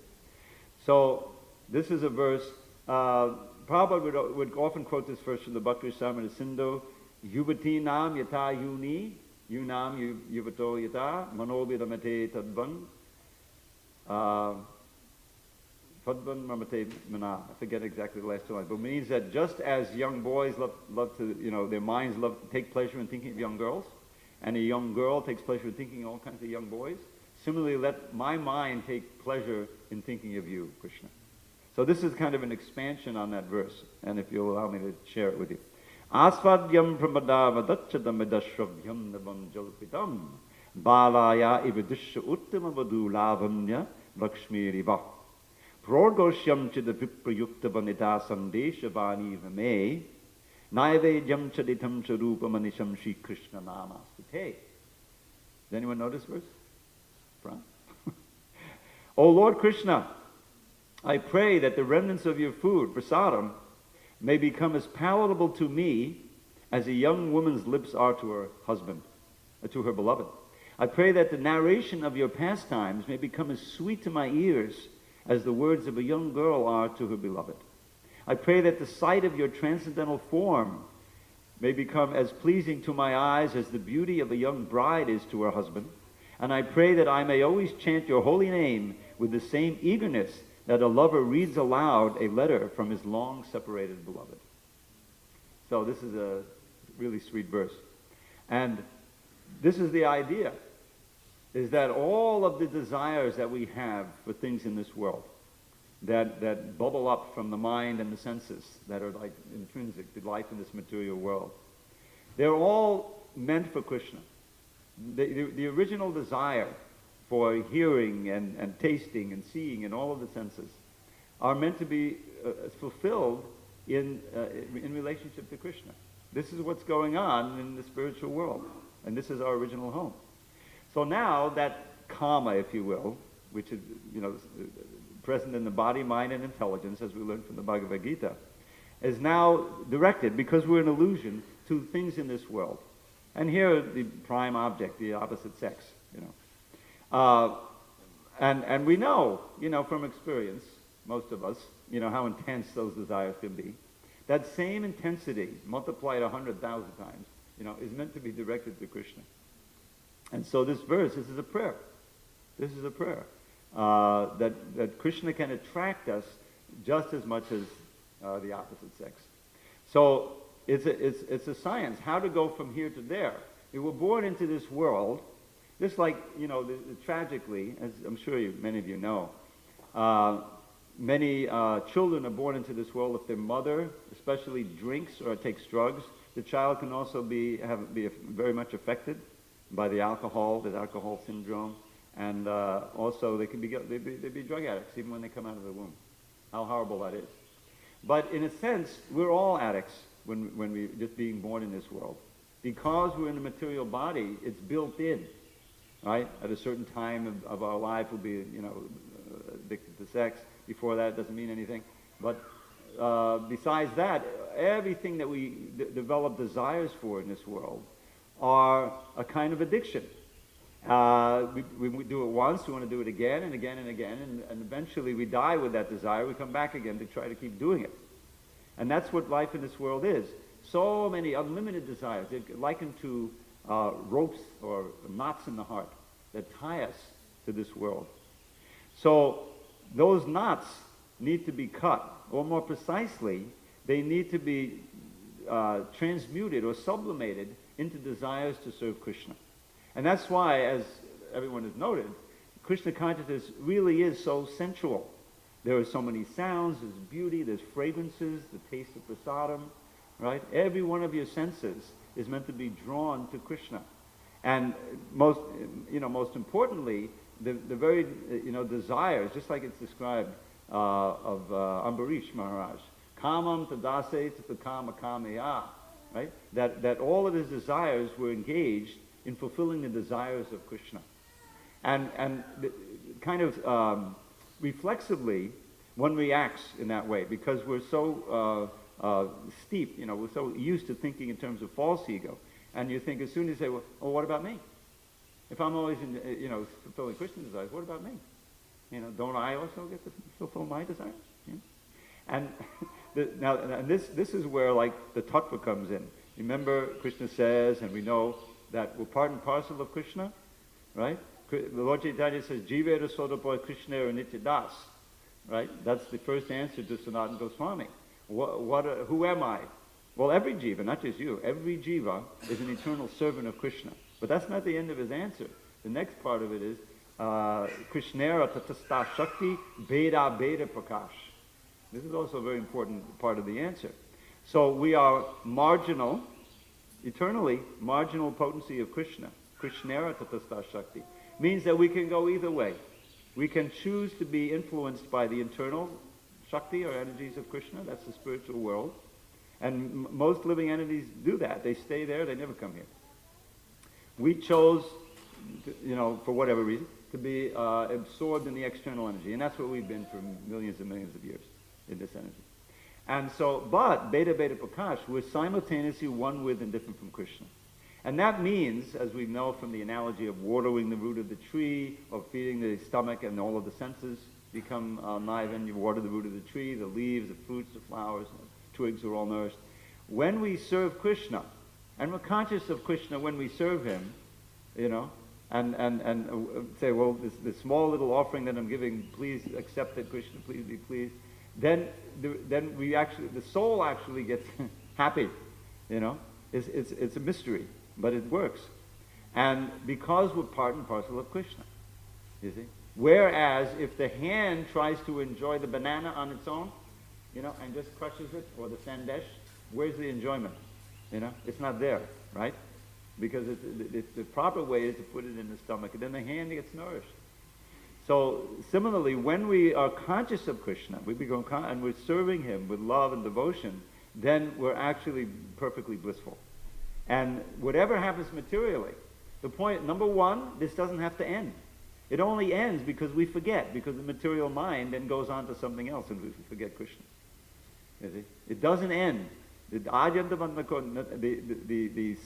So, this is a verse, Prabhupada would often quote this verse from the Bhakti Rasamrita Sindhu, Yuvati nam yata yuni, yunam yuvato yata, manobidamate tadvan, Fadvan Mamate Mana. I forget exactly the last two lines, but it means that just as young boys love to, you know, their minds love to take pleasure in thinking of young girls, and a young girl takes pleasure in thinking of all kinds of young boys, similarly let my mind take pleasure in thinking of you, Krishna. So this is kind of an expansion on that verse, and if you'll allow me to share it with you. Asvadyam pramadavadachadam edashravyam navam jalpitam balaya ividusha uttamavadu lavanya lakshmi riva prodoshyam chidaviprayukta vanita sandesha vani vame naivedyam chaditam charupa manisham Shri Krishna namastate. Does anyone know this verse? O Lord Krishna, I pray that the remnants of your food, prasadam, may become as palatable to me as a young woman's lips are to her husband, to her beloved. I pray that the narration of your pastimes may become as sweet to my ears as the words of a young girl are to her beloved. I pray that the sight of your transcendental form may become as pleasing to my eyes as the beauty of a young bride is to her husband. And I pray that I may always chant your holy name with the same eagerness that a lover reads aloud a letter from his long-separated beloved. So this is a really sweet verse. And this is the idea, is that all of the desires that we have for things in this world, that bubble up from the mind and the senses, that are like intrinsic to life in this material world, they're all meant for Krishna. The original desire for hearing and tasting and seeing and all of the senses are meant to be fulfilled in relationship to Krishna. This is what's going on in the spiritual world, and this is our original home. So now that karma, if you will, which is, you know, present in the body, mind, and intelligence, as we learned from the Bhagavad Gita, is now directed, because we're an illusion, to things in this world. And here, the prime object, the opposite sex, you know. And we know, you know, from experience, most of us, you know, how intense those desires can be. That same intensity, multiplied 100,000 times, you know, is meant to be directed to Krishna. And so this verse, this is a prayer. This is a prayer. That Krishna can attract us just as much as the opposite sex. So it's a science, how to go from here to there. We were born into this world, just like, you know, tragically, as I'm sure many of you know, many children are born into this world if their mother especially drinks or takes drugs. The child can also be very much affected by the alcohol syndrome, and also they can be drug addicts even when they come out of the womb. How horrible that is. But in a sense, we're all addicts. when we just being born in this world. Because we're in a material body, it's built in, right? At a certain time of our life, we'll be, addicted to sex. Before that, it doesn't mean anything. But besides that, everything that we develop desires for in this world are a kind of addiction. We do it once, we want to do it again and again and again, and eventually we die with that desire. We come back again to try to keep doing it. And that's what life in this world is. So many unlimited desires. They're likened to ropes or knots in the heart that tie us to this world. So those knots need to be cut, or more precisely, they need to be transmuted or sublimated into desires to serve Krishna. And that's why, as everyone has noted, Krishna consciousness really is so sensual. There are so many sounds, there's beauty, there's fragrances, the taste of prasadam, right? Every one of your senses is meant to be drawn to Krishna. And most importantly, the very, desires, just like it's described of Ambarish Maharaj, kamam tadase tatakama kameya, right? That all of his desires were engaged in fulfilling the desires of Krishna. And kind of reflexively, one reacts in that way because we're so steep, we're so used to thinking in terms of false ego. And you think as soon as you say, well, what about me? If I'm always fulfilling Krishna's desires, what about me? Don't I also get to fulfill my desires? And this is where the tattva comes in. Remember, Krishna says, and we know that we're part and parcel of Krishna, right? The Lord Chaitanya says, Jivera Sodapoy Krishna or Nityadas, right? That's the first answer to Sanatana Goswami. Who am I? Well, every jiva, not just you, every jiva is an eternal servant of Krishna. But that's not the end of his answer. The next part of it is, Krishnera tatasta shakti beda beda prakash. This is also a very important part of the answer. So we are marginal, eternally marginal potency of Krishna. Krishnera tatasta shakti. Means that we can go either way. We can choose to be influenced by the internal shakti or energies of Krishna. That's the spiritual world. And most living entities do that. They stay there, they never come here. We chose, for whatever reason, to be absorbed in the external energy. And that's what we've been for millions and millions of years, in this energy. And so, but Beta Beta Prakash, we're simultaneously one with and different from Krishna. And that means, as we know from the analogy of watering the root of the tree, or feeding the stomach and all of the senses become alive, and you water the root of the tree, the leaves, the fruits, the flowers, the twigs are all nourished. When we serve Krishna, and we're conscious of Krishna when we serve him, and say, well, this small little offering that I'm giving, please accept it, Krishna, please be pleased. Then the soul actually gets happy. It's a mystery, but it works. And because we're part and parcel of Krishna, you see. Whereas if the hand tries to enjoy the banana on its own, and just crushes it, or the sandesh, where's the enjoyment? It's not there, right? Because the proper way is to put it in the stomach, and then the hand gets nourished. So similarly, when we are conscious of Krishna, we become and we're serving him with love and devotion, then we're actually perfectly blissful. And whatever happens materially, the point, number one, this doesn't have to end. It only ends because we forget, because the material mind then goes on to something else and we forget Krishna. You see? It doesn't end. The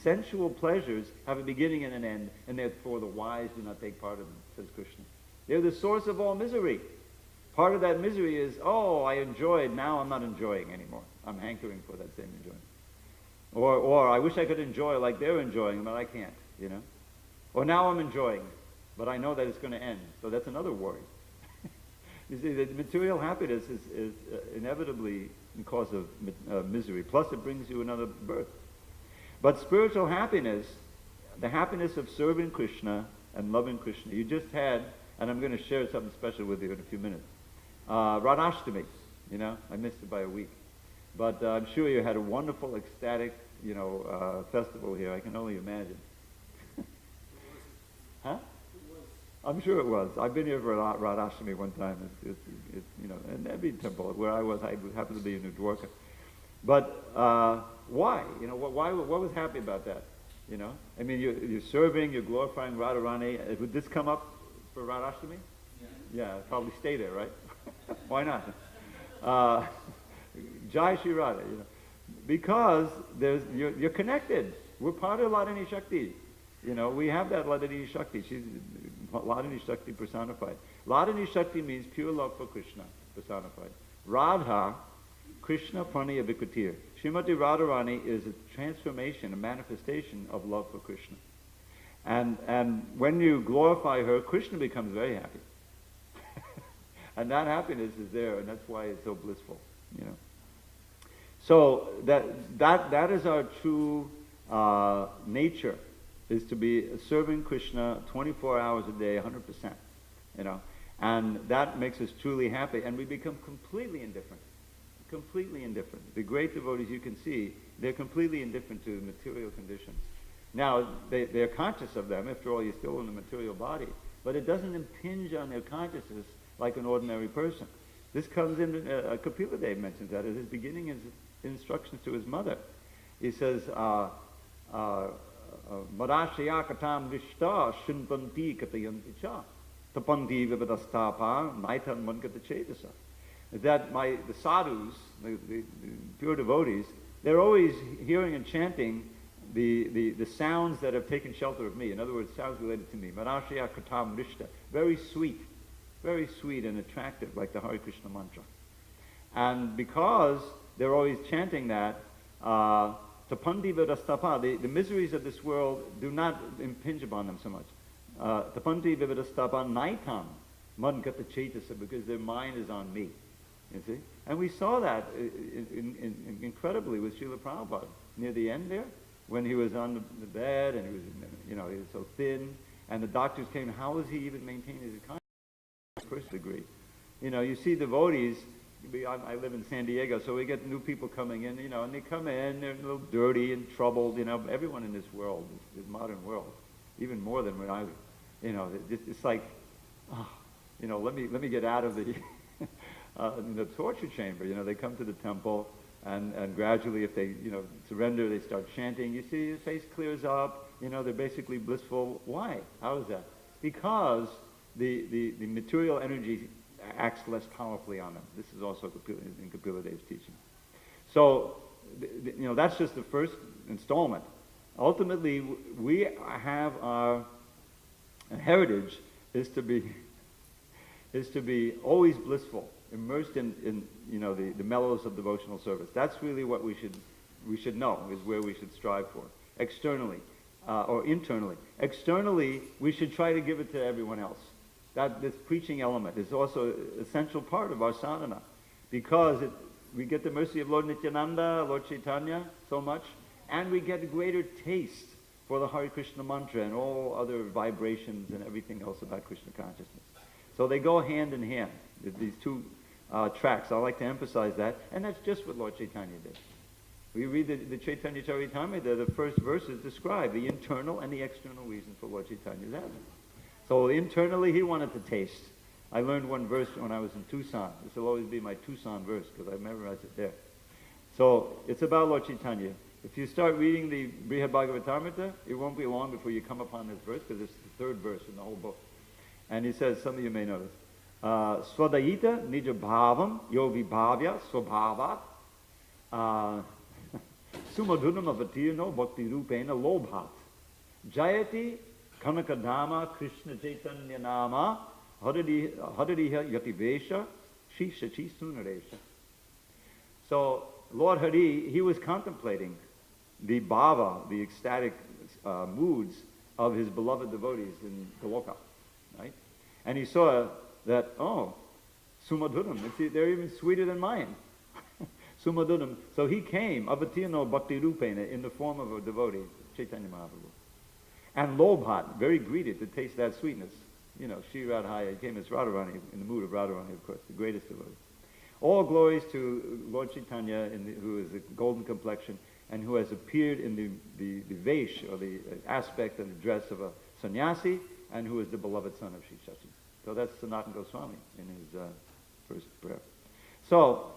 sensual pleasures have a beginning and an end, and therefore the wise do not take part of them, says Krishna. They're the source of all misery. Part of that misery is, I enjoyed, now I'm not enjoying anymore. I'm hankering for that same enjoyment. Or I wish I could enjoy like they're enjoying, but I can't, Or now I'm enjoying, but I know that it's going to end. So that's another worry. You see, the material happiness is inevitably the cause of misery. Plus it brings you another birth. But spiritual happiness, the happiness of serving Krishna and loving Krishna. You just had, and I'm going to share something special with you in a few minutes, Radhashtami. I missed it by a week. But I'm sure you had a wonderful, ecstatic, festival here. I can only imagine. Huh? I'm sure it was. I've been here for Radhashtami one time. It's in every temple where I was, I happened to be in New Dwarka. But why? You know, why? What was happy about that? You know, I mean, you're serving, you're glorifying Radharani. Would this come up for Radhashtami? Yeah, probably stay there, right? Why not? Jai Shri Radha, you know, because you're connected. We're part of Ladini Shakti. You know, we have that Ladini Shakti. She's Ladini Shakti personified. Ladini Shakti means pure love for Krishna personified. Radha, Krishna Praniya Vikutir. Srimati Radharani is a transformation, a manifestation of love for Krishna. And when you glorify her, Krishna becomes very happy. And that happiness is there, and that's why it's so blissful, you know. So that is our true nature, is to be serving Krishna 24 hours a day, 100%, you know. And that makes us truly happy, and we become completely indifferent. Completely indifferent. The great devotees, you can see, they're completely indifferent to material conditions. Now, they're conscious of them. After all, you're still in the material body. But it doesn't impinge on their consciousness like an ordinary person. This comes in, Kapila Dev mentions that at his beginning, his instructions to his mother. He says, Madashaya katam rishta shunpanti katayanti cha tapanti vivadastapa naitan mankata chetasa. That the sadhus, the pure devotees, they're always hearing and chanting the sounds that have taken shelter of me. In other words, sounds related to me. Manashya Katam Rishta. Very sweet and attractive, like the Hare Krishna mantra. And because they're always chanting that, Tapandi Vidastapa, the miseries of this world do not impinge upon them so much. Tapandi Vidastapa Naitam Mankata Chetasa, because their mind is on me. You see? And we saw that incredibly with Srila Prabhupada near the end there, when he was on the bed and he was, you know, he was so thin, and the doctors came, how was he even maintaining his consciousness? First degree. You know, you see devotees, I live in San Diego, so we get new people coming in, you know, and they come in, they're a little dirty and troubled, you know, everyone in this world, this modern world, even more than when I, you know, it's like, oh, you know, let me get out of the the torture chamber. You know, they come to the temple, and gradually, if they, you know, surrender, they start chanting. You see, his face clears up. You know, they're basically blissful. Why? How is that? Because the material energy acts less powerfully on them. This is also in Kapila Dev's teaching. So, you know, that's just the first installment. Ultimately, we have our heritage is to be always blissful, immersed in you know, the mellows of devotional service. That's really what we should know, is where we should strive for, externally or internally. Externally, we should try to give it to everyone else. That this preaching element is also an essential part of our sadhana, because we get the mercy of Lord Nityananda, Lord Chaitanya so much, and we get a greater taste for the Hare Krishna mantra and all other vibrations and everything else about Krishna consciousness. So they go hand in hand, these two tracks. I like to emphasize that, and that's just what Lord Chaitanya did. We read the Chaitanya Charitamrita, the first verses describe the internal and the external reason for Lord Chaitanya's advent. So internally, he wanted to taste. I learned one verse when I was in Tucson. This will always be my Tucson verse, because I memorized it there. So it's about Lord Chaitanya. If you start reading the Brihad Bhagavatamrita, it won't be long before you come upon this verse, because it's the third verse in the whole book. And he says, some of you may notice, Swadayita nija bhavam yo vibhavya swabhavat sumadhunam avatirno bhakti rupena lobhat jayati kanakadama krishna chaitanya nama hadariha yativesha shishachi sunaresha. So Lord Hari, he was contemplating the bhava, the ecstatic moods of his beloved devotees in Goloka, right? And he saw that, oh, Sumadhuram, they're even sweeter than mine. Sumadhuram. So he came, Avatirno Bhakti Rupena, in the form of a devotee, Chaitanya Mahaprabhu. And Lobhat, very greedy to taste that sweetness. You know, Shri Radhaya, he came as Radharani, in the mood of Radharani, of course, the greatest devotee. All glories to Lord Chaitanya, who is a golden complexion, and who has appeared in the Vesh, or the aspect and the dress of a sannyasi, and who is the beloved son of Shri Shachi. So that's Sanatana Goswami in his first prayer. So,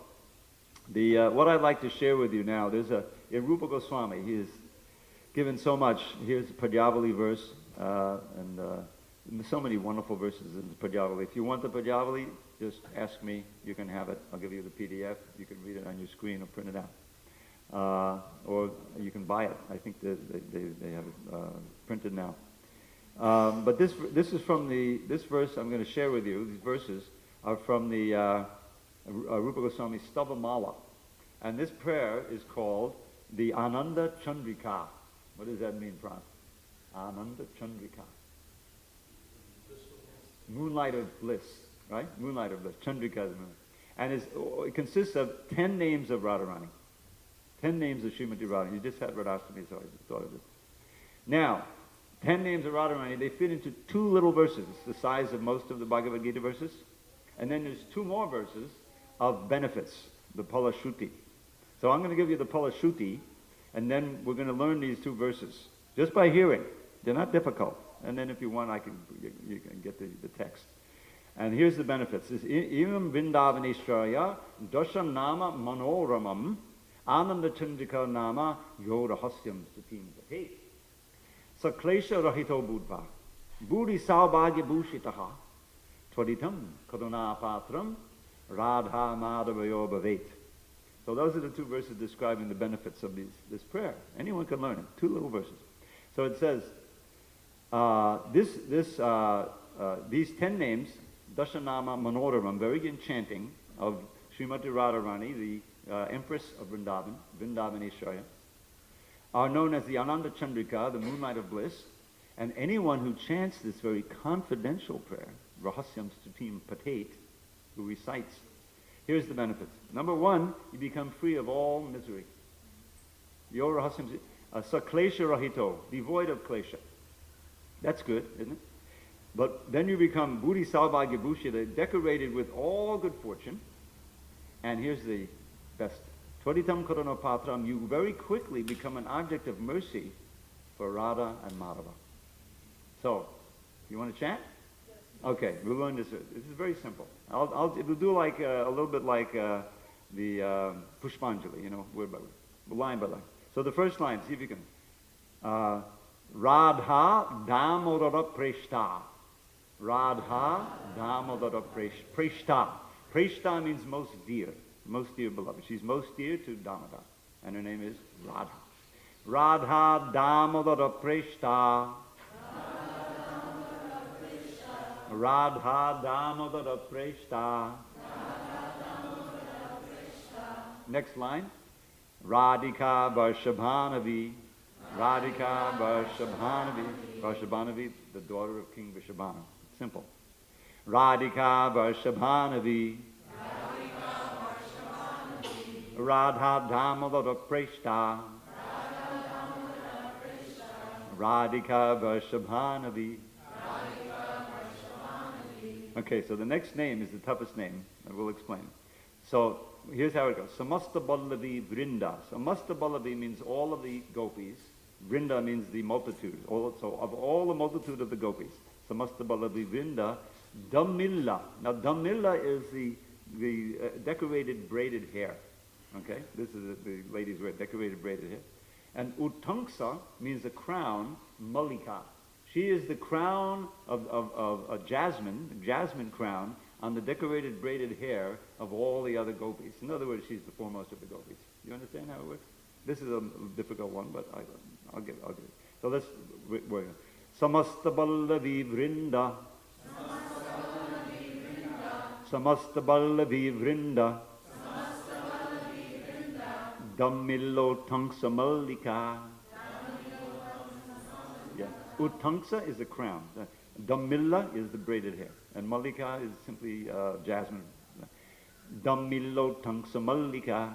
What I'd like to share with you now, in Rupa Goswami, he has given so much. Here's a Pajavali verse, and so many wonderful verses in the Pajavali. If you want the Pajavali, just ask me. You can have it. I'll give you the PDF. You can read it on your screen or print it out. Or you can buy it. I think they have it printed now. But this is from this verse I'm going to share with you. These verses are from the Rupa Goswami Stavamala. And this prayer is called the Ananda Chandrika. What does that mean, Pran? Ananda Chandrika. Moonlight of bliss, right? Moonlight of bliss. Chandrika is moon. And it consists of 10 names of Radharani. 10 names of Srimati Radharani. You just had Radhastami, so I just thought of it. Now, 10 names of Radharani, they fit into 2 little verses, the size of most of the Bhagavad Gita verses. And then there's 2 more verses of benefits, the Palashruti. So I'm going to give you the Palashruti, and then we're going to learn these 2 verses, just by hearing. They're not difficult. And then if you want, you can get the text. And here's the benefits. It's Imam Vrindavaneshwaraya Dasham Nama Manoramam Ananda Chandrika Nama Yorahasyam Sutim Pate Saklesha Rahito Budva Budi Saubhagya Bhushitaha Tvaditam Kaduna Patram Radha Madhavayo Bhavet. So those are the 2 verses describing the benefits of this prayer. Anyone can learn it. 2 little verses. So it says, these 10 names, Dashanama Manoraram, very enchanting, of Srimati Radharani, the Empress of Vrindavan, Vrindavaneshwaraya, are known as the Ananda Chandrika, the moonlight of bliss, and anyone who chants this very confidential prayer, Rahasyam Stutim Patate, who recites, here's the benefits. Number 1, you become free of all misery. Your Rahasyam Saklesha Rahito, devoid of klesha. That's good, isn't it? But then you become Buddhi Saubhagya Bhushita, decorated with all good fortune. And here's the best. Tvaditam Karana Patram, you very quickly become an object of mercy for Radha and Madhava. So, you want to chant? Yes. Okay, we'll learn this. This is very simple. We'll do like a little bit like the Pushpanjali, word by word, line by line. So the first line, see if you can. Radha Damodara Preshta. Radha Damodara Preshta. Preshta means most dear beloved. She's most dear to Damodar, and her name is Radha. Radha Damodara Preshta. Radha Damodara Preshta. Next line. Radhika Varshabhanavi. Radhika Varshabhanavi. Varshabhanavi, the daughter of King Vrishabhana. Simple. Radhika Varshabhanavi. Radha Damodara Preshta. Radhika Varshabhanavi. Okay, so the next name is the toughest name, and we'll explain. So here's how it goes. Samasta Ballavi Vrinda. Samasta Ballavi means all of the gopis. Vrinda means the multitude. So of all the multitude of the gopis. Samasta Ballavi Vrinda. Damilla. Now Damilla is the decorated braided hair. Okay, this is the ladies wear decorated braided hair. And Uttanksa means a crown, Mallika. She is the crown of a jasmine crown on the decorated braided hair of all the other gopis. In other words, she's the foremost of the gopis. You understand how it works? This is a difficult one, but I'll get it. So let's work. Samasta Ballavi Vrinda. Samasta Ballavi Vrinda. Dammillo Tanksa Mallika. Yeah. Uttanksa is the crown. Dammilla is the braided hair. And Mallika is simply jasmine. Dammillo Tanksa Mallika.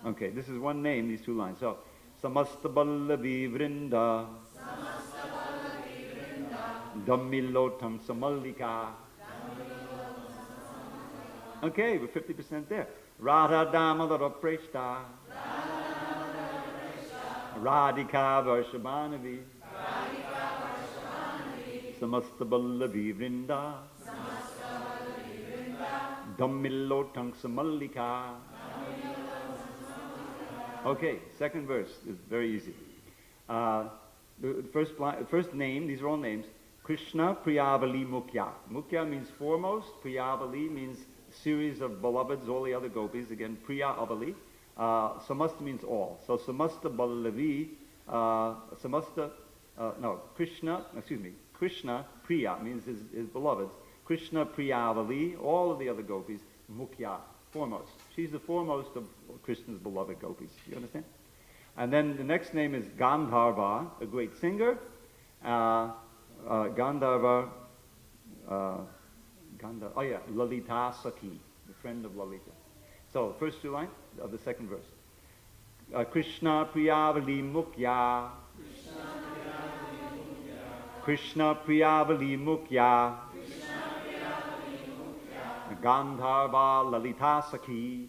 Okay, this is one name, these 2 lines. So, Samasta Ballavi Vrinda. Dammillo Tanksa Mallika. Okay, we're 50% there. Radha Damodara Preshta. Radhika Varshabhanavi. Samasta Ballavi Vrinda. Dammillotang Samallika. Okay, second verse is very easy. The first name, these are all names. Krishna Priyavali Mukhya. Mukhya means foremost. Priyavali means series of beloveds, all the other gopis. Again, Priya Avali. Samasta means all. So Samasta Ballavi, Krishna Priya means his beloveds. Krishna Priyavali, all of the other gopis, Mukhya, foremost. She's the foremost of Krishna's beloved gopis. You understand? And then the next name is Gandharva, a great singer. Lalita Sakhi, the friend of Lalita. So, first two lines of the second verse. Krishna Priyavali Mukhya. Krishna Priyavali Mukhya. Gandharva Lalita Sakhi.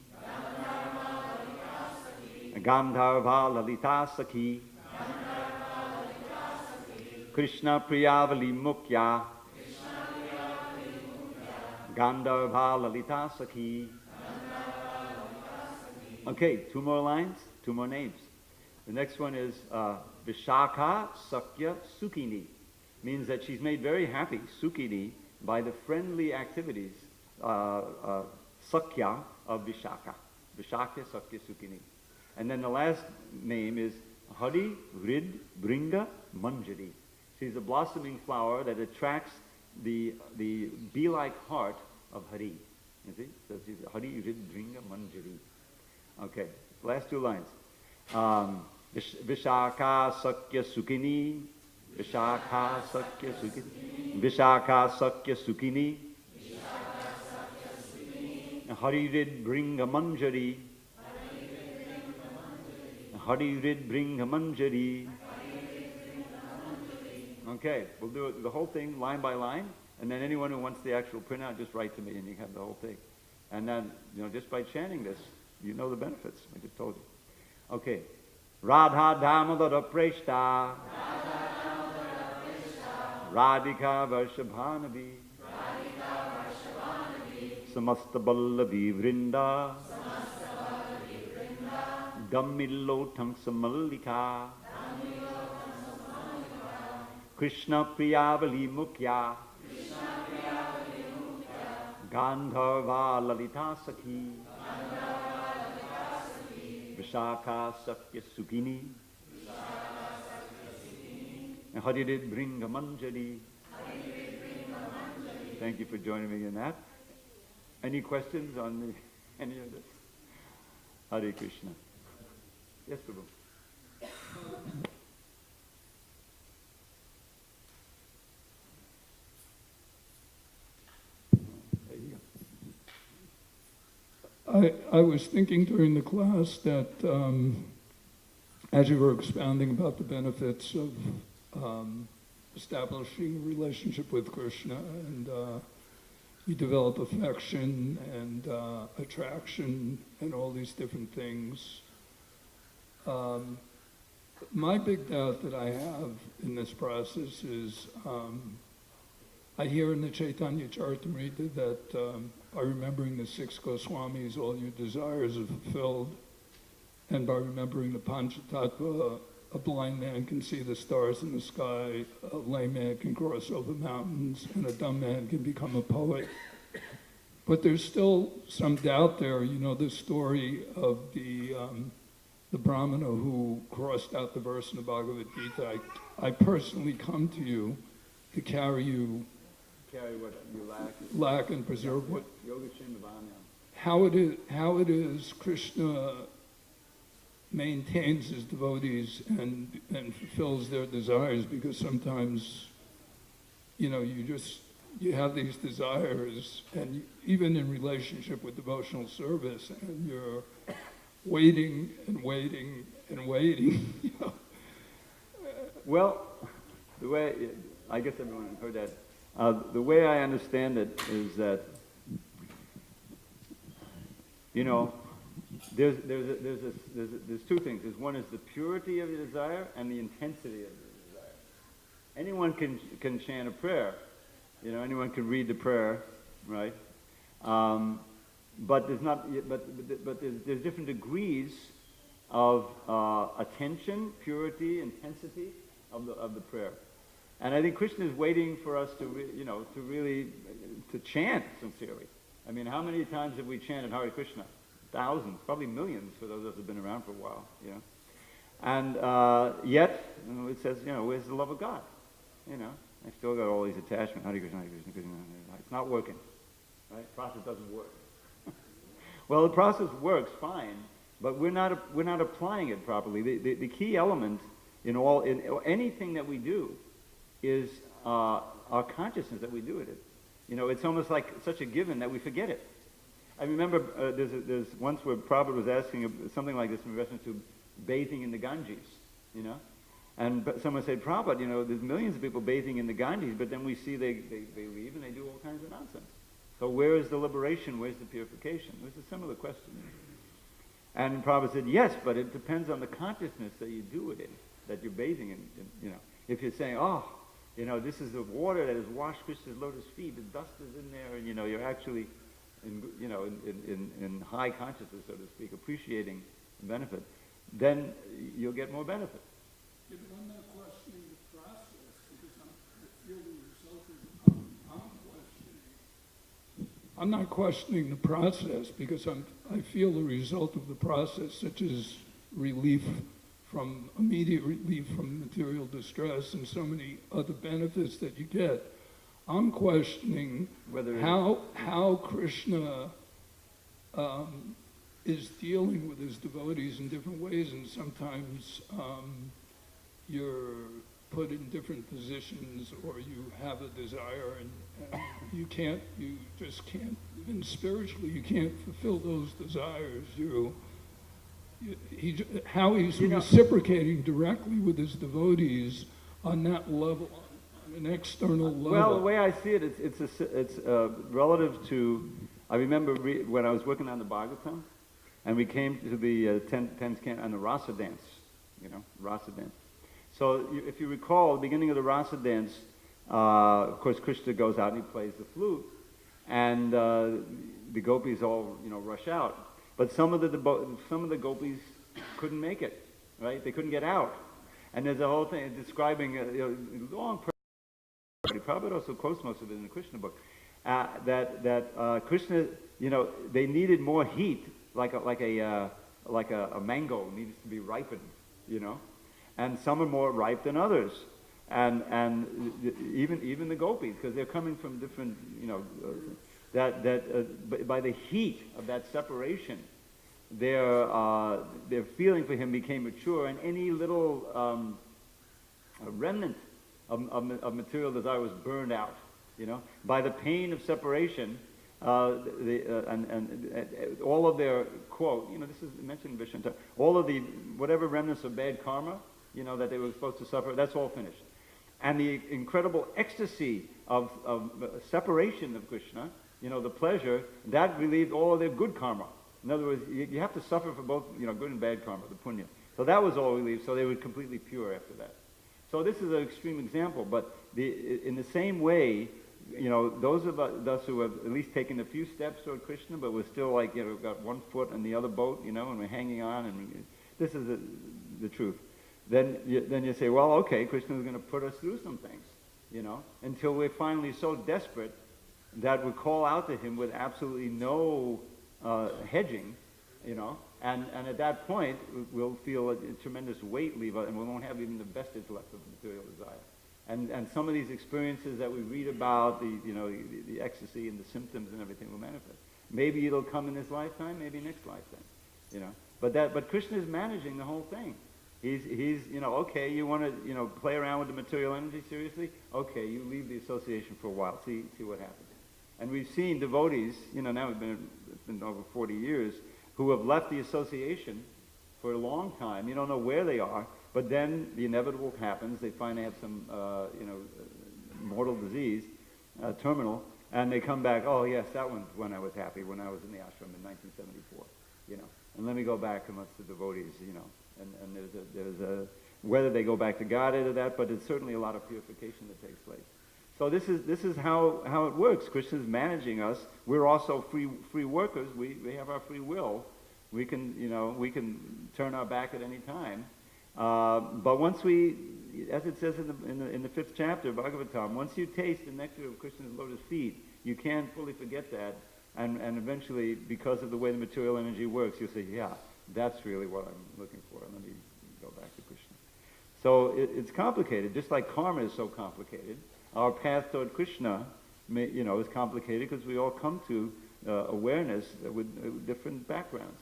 Gandharva Lalita Sakhi. Krishna Priyavali Mukhya. Gandharva Lalita Sakhi. Okay, two more lines, two more names. The next one is Vishakha Sakya Sukhini. Means that she's made very happy, Sukhini, by the friendly activities, Sakya of Vishakha. Vishakha Sakya Sukhini. And then the last name is Hare Rid Bringa Manjari. She's a blossoming flower that attracts the bee-like heart of Hari. You see? So she's Hari Rid Bringa Manjari. Okay, last two lines. Vishakha Sakya Sukhini. Vishakha Sakya Sukhini. Vishakha Sakya Sukhini. Hari Rid Bringa Manjari. Hari Rid Bringa Manjari. Okay, we'll do it, the whole thing line by line, and then anyone who wants the actual printout, just write to me and you have the whole thing. And then, just by chanting this, you know the benefits. I just told you. Okay. Radha Damodara Preshta. Radhika Varshabhanavi. Samasta Ballavi Vrinda. Dammillotang Samallika. Krishna Priyavali Mukhya. Gandharva Lalita Sakhi. Vishakha Sakya Sukhini. And Hare Rid Bringa Manjari. Thank you for joining me in that. Any questions on any of this? Hare Krishna. Yes, Prabhu. I was thinking during the class that as you were expounding about the benefits of establishing a relationship with Krishna, and you develop affection and attraction and all these different things. My big doubt that I have in this process is I hear in the Chaitanya Charitamrita that by remembering the 6 Goswamis, all your desires are fulfilled, and by remembering the Panchatattva, a blind man can see the stars in the sky, a lame man can cross over mountains, and a dumb man can become a poet. But there's still some doubt there. You know the story of the Brahmana who crossed out the verse in the Bhagavad Gita. I personally come to you to carry you. Carry what you lack and preserve what. How it is Krishna maintains his devotees and fulfills their desires, because sometimes, you have these desires, and even in relationship with devotional service, and you're waiting and waiting and waiting. Well, the way, I guess everyone heard that. The way I understand it is that, there's two things. There's one is the purity of the desire and the intensity of the desire. Anyone can chant a prayer. Anyone can read the prayer, right? but there's not. But there's different degrees of attention, purity, intensity of the prayer. And I think Krishna is waiting for us to really chant sincerely. I mean, how many times have we chanted Hare Krishna? Thousands, probably millions for those of us who've been around for a while. And yet, it says, where's the love of God? I still got all these attachments. Hare Krishna, Hare Krishna, Krishna. It's not working. Right? The process doesn't work. Well, the process works fine, but we're not applying it properly. The key element in anything that we do is our consciousness that we do it. It's almost like such a given that we forget it. I remember there's once where Prabhupada was asking something like this in reference to bathing in the Ganges, and someone said, Prabhupada, there's millions of people bathing in the Ganges, but then we see they leave and they do all kinds of nonsense. So where is the liberation? Where's the purification? It was a similar question. And Prabhupada said, yes, but it depends on the consciousness that you do it in, that you're bathing in. If you're saying, this is the water that has washed Krishna's lotus feet, the dust is in there, and you're actually in high consciousness, so to speak, appreciating the benefit, then you'll get more benefit. Yeah, but I'm not questioning the process because I feel the result I'm not questioning the process because I feel the result of the process, such as immediate relief from material distress and so many other benefits that you get. I'm questioning how Krishna is dealing with his devotees in different ways, and sometimes you're put in different positions, or you have a desire, and you just can't, even spiritually, you can't fulfill those desires. How he's reciprocating directly with his devotees on that level, on an external level. Well, the way I see it, it's relative to. I remember when I was working on the Bhagavatam, and we came to the 10th canto and the rasa dance, rasa dance. So if you recall, the beginning of the rasa dance, of course, Krishna goes out and he plays the flute, and the gopis all rush out. But some of the gopis couldn't make it, right? They couldn't get out, and there's a whole thing describing long. Prabhupada also quotes most of it in the Krishna book. That Krishna, they needed more heat, like a mango needs to be ripened, and some are more ripe than others, and even the gopis, because they're coming from different, by the heat of that separation, their feeling for him became mature, and any little remnant of material desire was burned out. By the pain of separation, and all of their quote, this is mentioned in Vishnu, all of the whatever remnants of bad karma, that they were supposed to suffer, that's all finished. And the incredible ecstasy of separation of Krishna, the pleasure, that relieved all of their good karma. In other words, you have to suffer for both, good and bad karma, the punya. So that was all relieved, so they were completely pure after that. So this is an extreme example, but in the same way, those of us who have at least taken a few steps toward Krishna, but we're still like, got one foot in the other boat, and we're hanging on, and this is the truth. Then you say, well, okay, Krishna is going to put us through some things, until we're finally so desperate that we call out to him with absolutely no hedging, and at that point we'll feel a tremendous weight leave us, and we won't have even the vestige left of material desire. And some of these experiences that we read about, the ecstasy and the symptoms and everything will manifest. Maybe it'll come in this lifetime, maybe next lifetime, But Krishna is managing the whole thing. He's okay, you want to play around with the material energy seriously? Okay, you leave the association for a while, see what happens. And we've seen devotees, now it's been over 40 years, who have left the association for a long time. You don't know where they are, but then the inevitable happens. They find they have some, mortal disease, terminal, and they come back, oh yes, that one's when I was happy, when I was in the ashram in 1974, And let me go back amongst the devotees, and there's a, whether they go back to Godhead or that, but it's certainly a lot of purification that takes place. So this is how it works. Krishna is managing us. We're also free workers. We have our free will. We can turn our back at any time. But once we, as it says in the 5th chapter of Bhagavatam, once you taste the nectar of Krishna's lotus feet, you can't fully forget that. And eventually, because of the way the material energy works, you'll say, yeah, that's really what I'm looking for. Let me go back to Krishna. So it's complicated, just like karma is so complicated. Our path toward Krishna, is complicated because we all come to awareness with different backgrounds.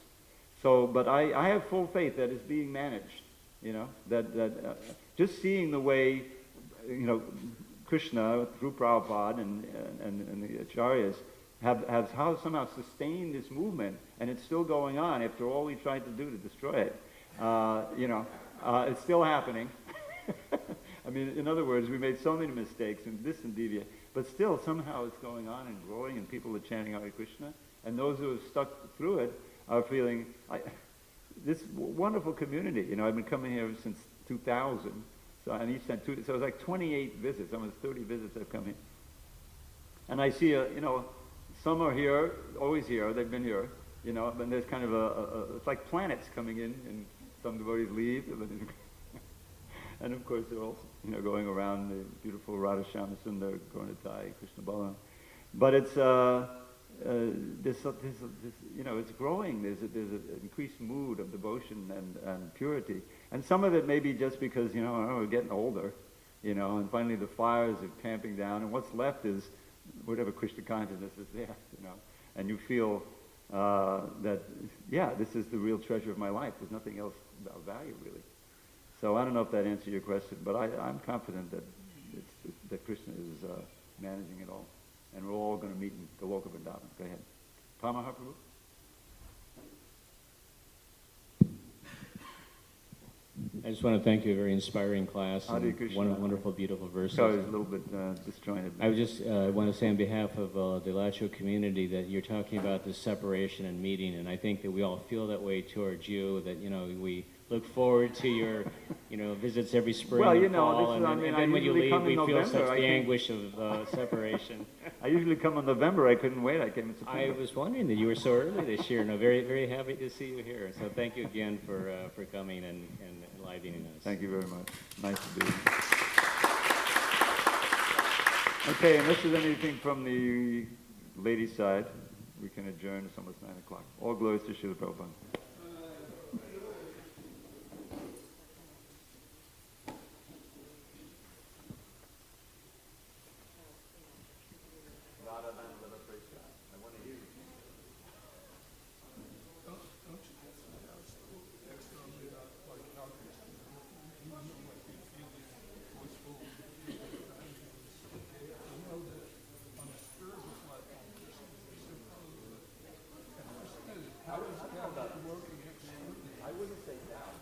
So, but I have full faith that it's being managed. That just seeing the way, Krishna through Prabhupada and the acharyas have somehow sustained this movement, and it's still going on after all we tried to do to destroy it. It's still happening. I mean, in other words, we made so many mistakes and this and deviate, but still somehow it's going on and growing, and people are chanting Hare Krishna, and those who have stuck through it are feeling this wonderful community. I've been coming here since 2000, so and each time so it's like 28 visits, almost 30 visits I've come here, and I see some are here, always here, they've been here, and there's kind of it's like planets coming in, and some devotees leave, and of course they're all, going around the beautiful Radha Shyama Sundar, Gauranitai, Krishna Balaram. But it's, it's growing, there's an increased mood of devotion and purity. And some of it may be just because, we're getting older, and finally the fires are tamping down, and what's left is whatever Krishna consciousness is there, and you feel that, this is the real treasure of my life. There's nothing else of value, really. So I don't know if that answered your question, but I'm confident that Krishna is managing it all, and we're all going to meet in Goloka Vrindavan. Go ahead. Paramahaprabhu? I just want to thank you. A very inspiring class. Hare Krishna. Wonderful, beautiful verses. Sorry, it's a little bit disjointed. I just want to say on behalf of the Alachua community that you're talking about this separation and meeting, and I think that we all feel that way towards you, that, we look forward to your, visits every spring and fall, and then when you leave, we feel such the anguish of separation. I usually come in November. I couldn't wait. I came in September. I was wondering that you were so early this year. No, very, very happy to see you here. So thank you again for coming and enlivening us. Thank you very much. Nice to be here. Okay, unless there's anything from the ladies' side, we can adjourn. It's almost 9 o'clock. All glories to Srila Prabhupada. I wouldn't say that.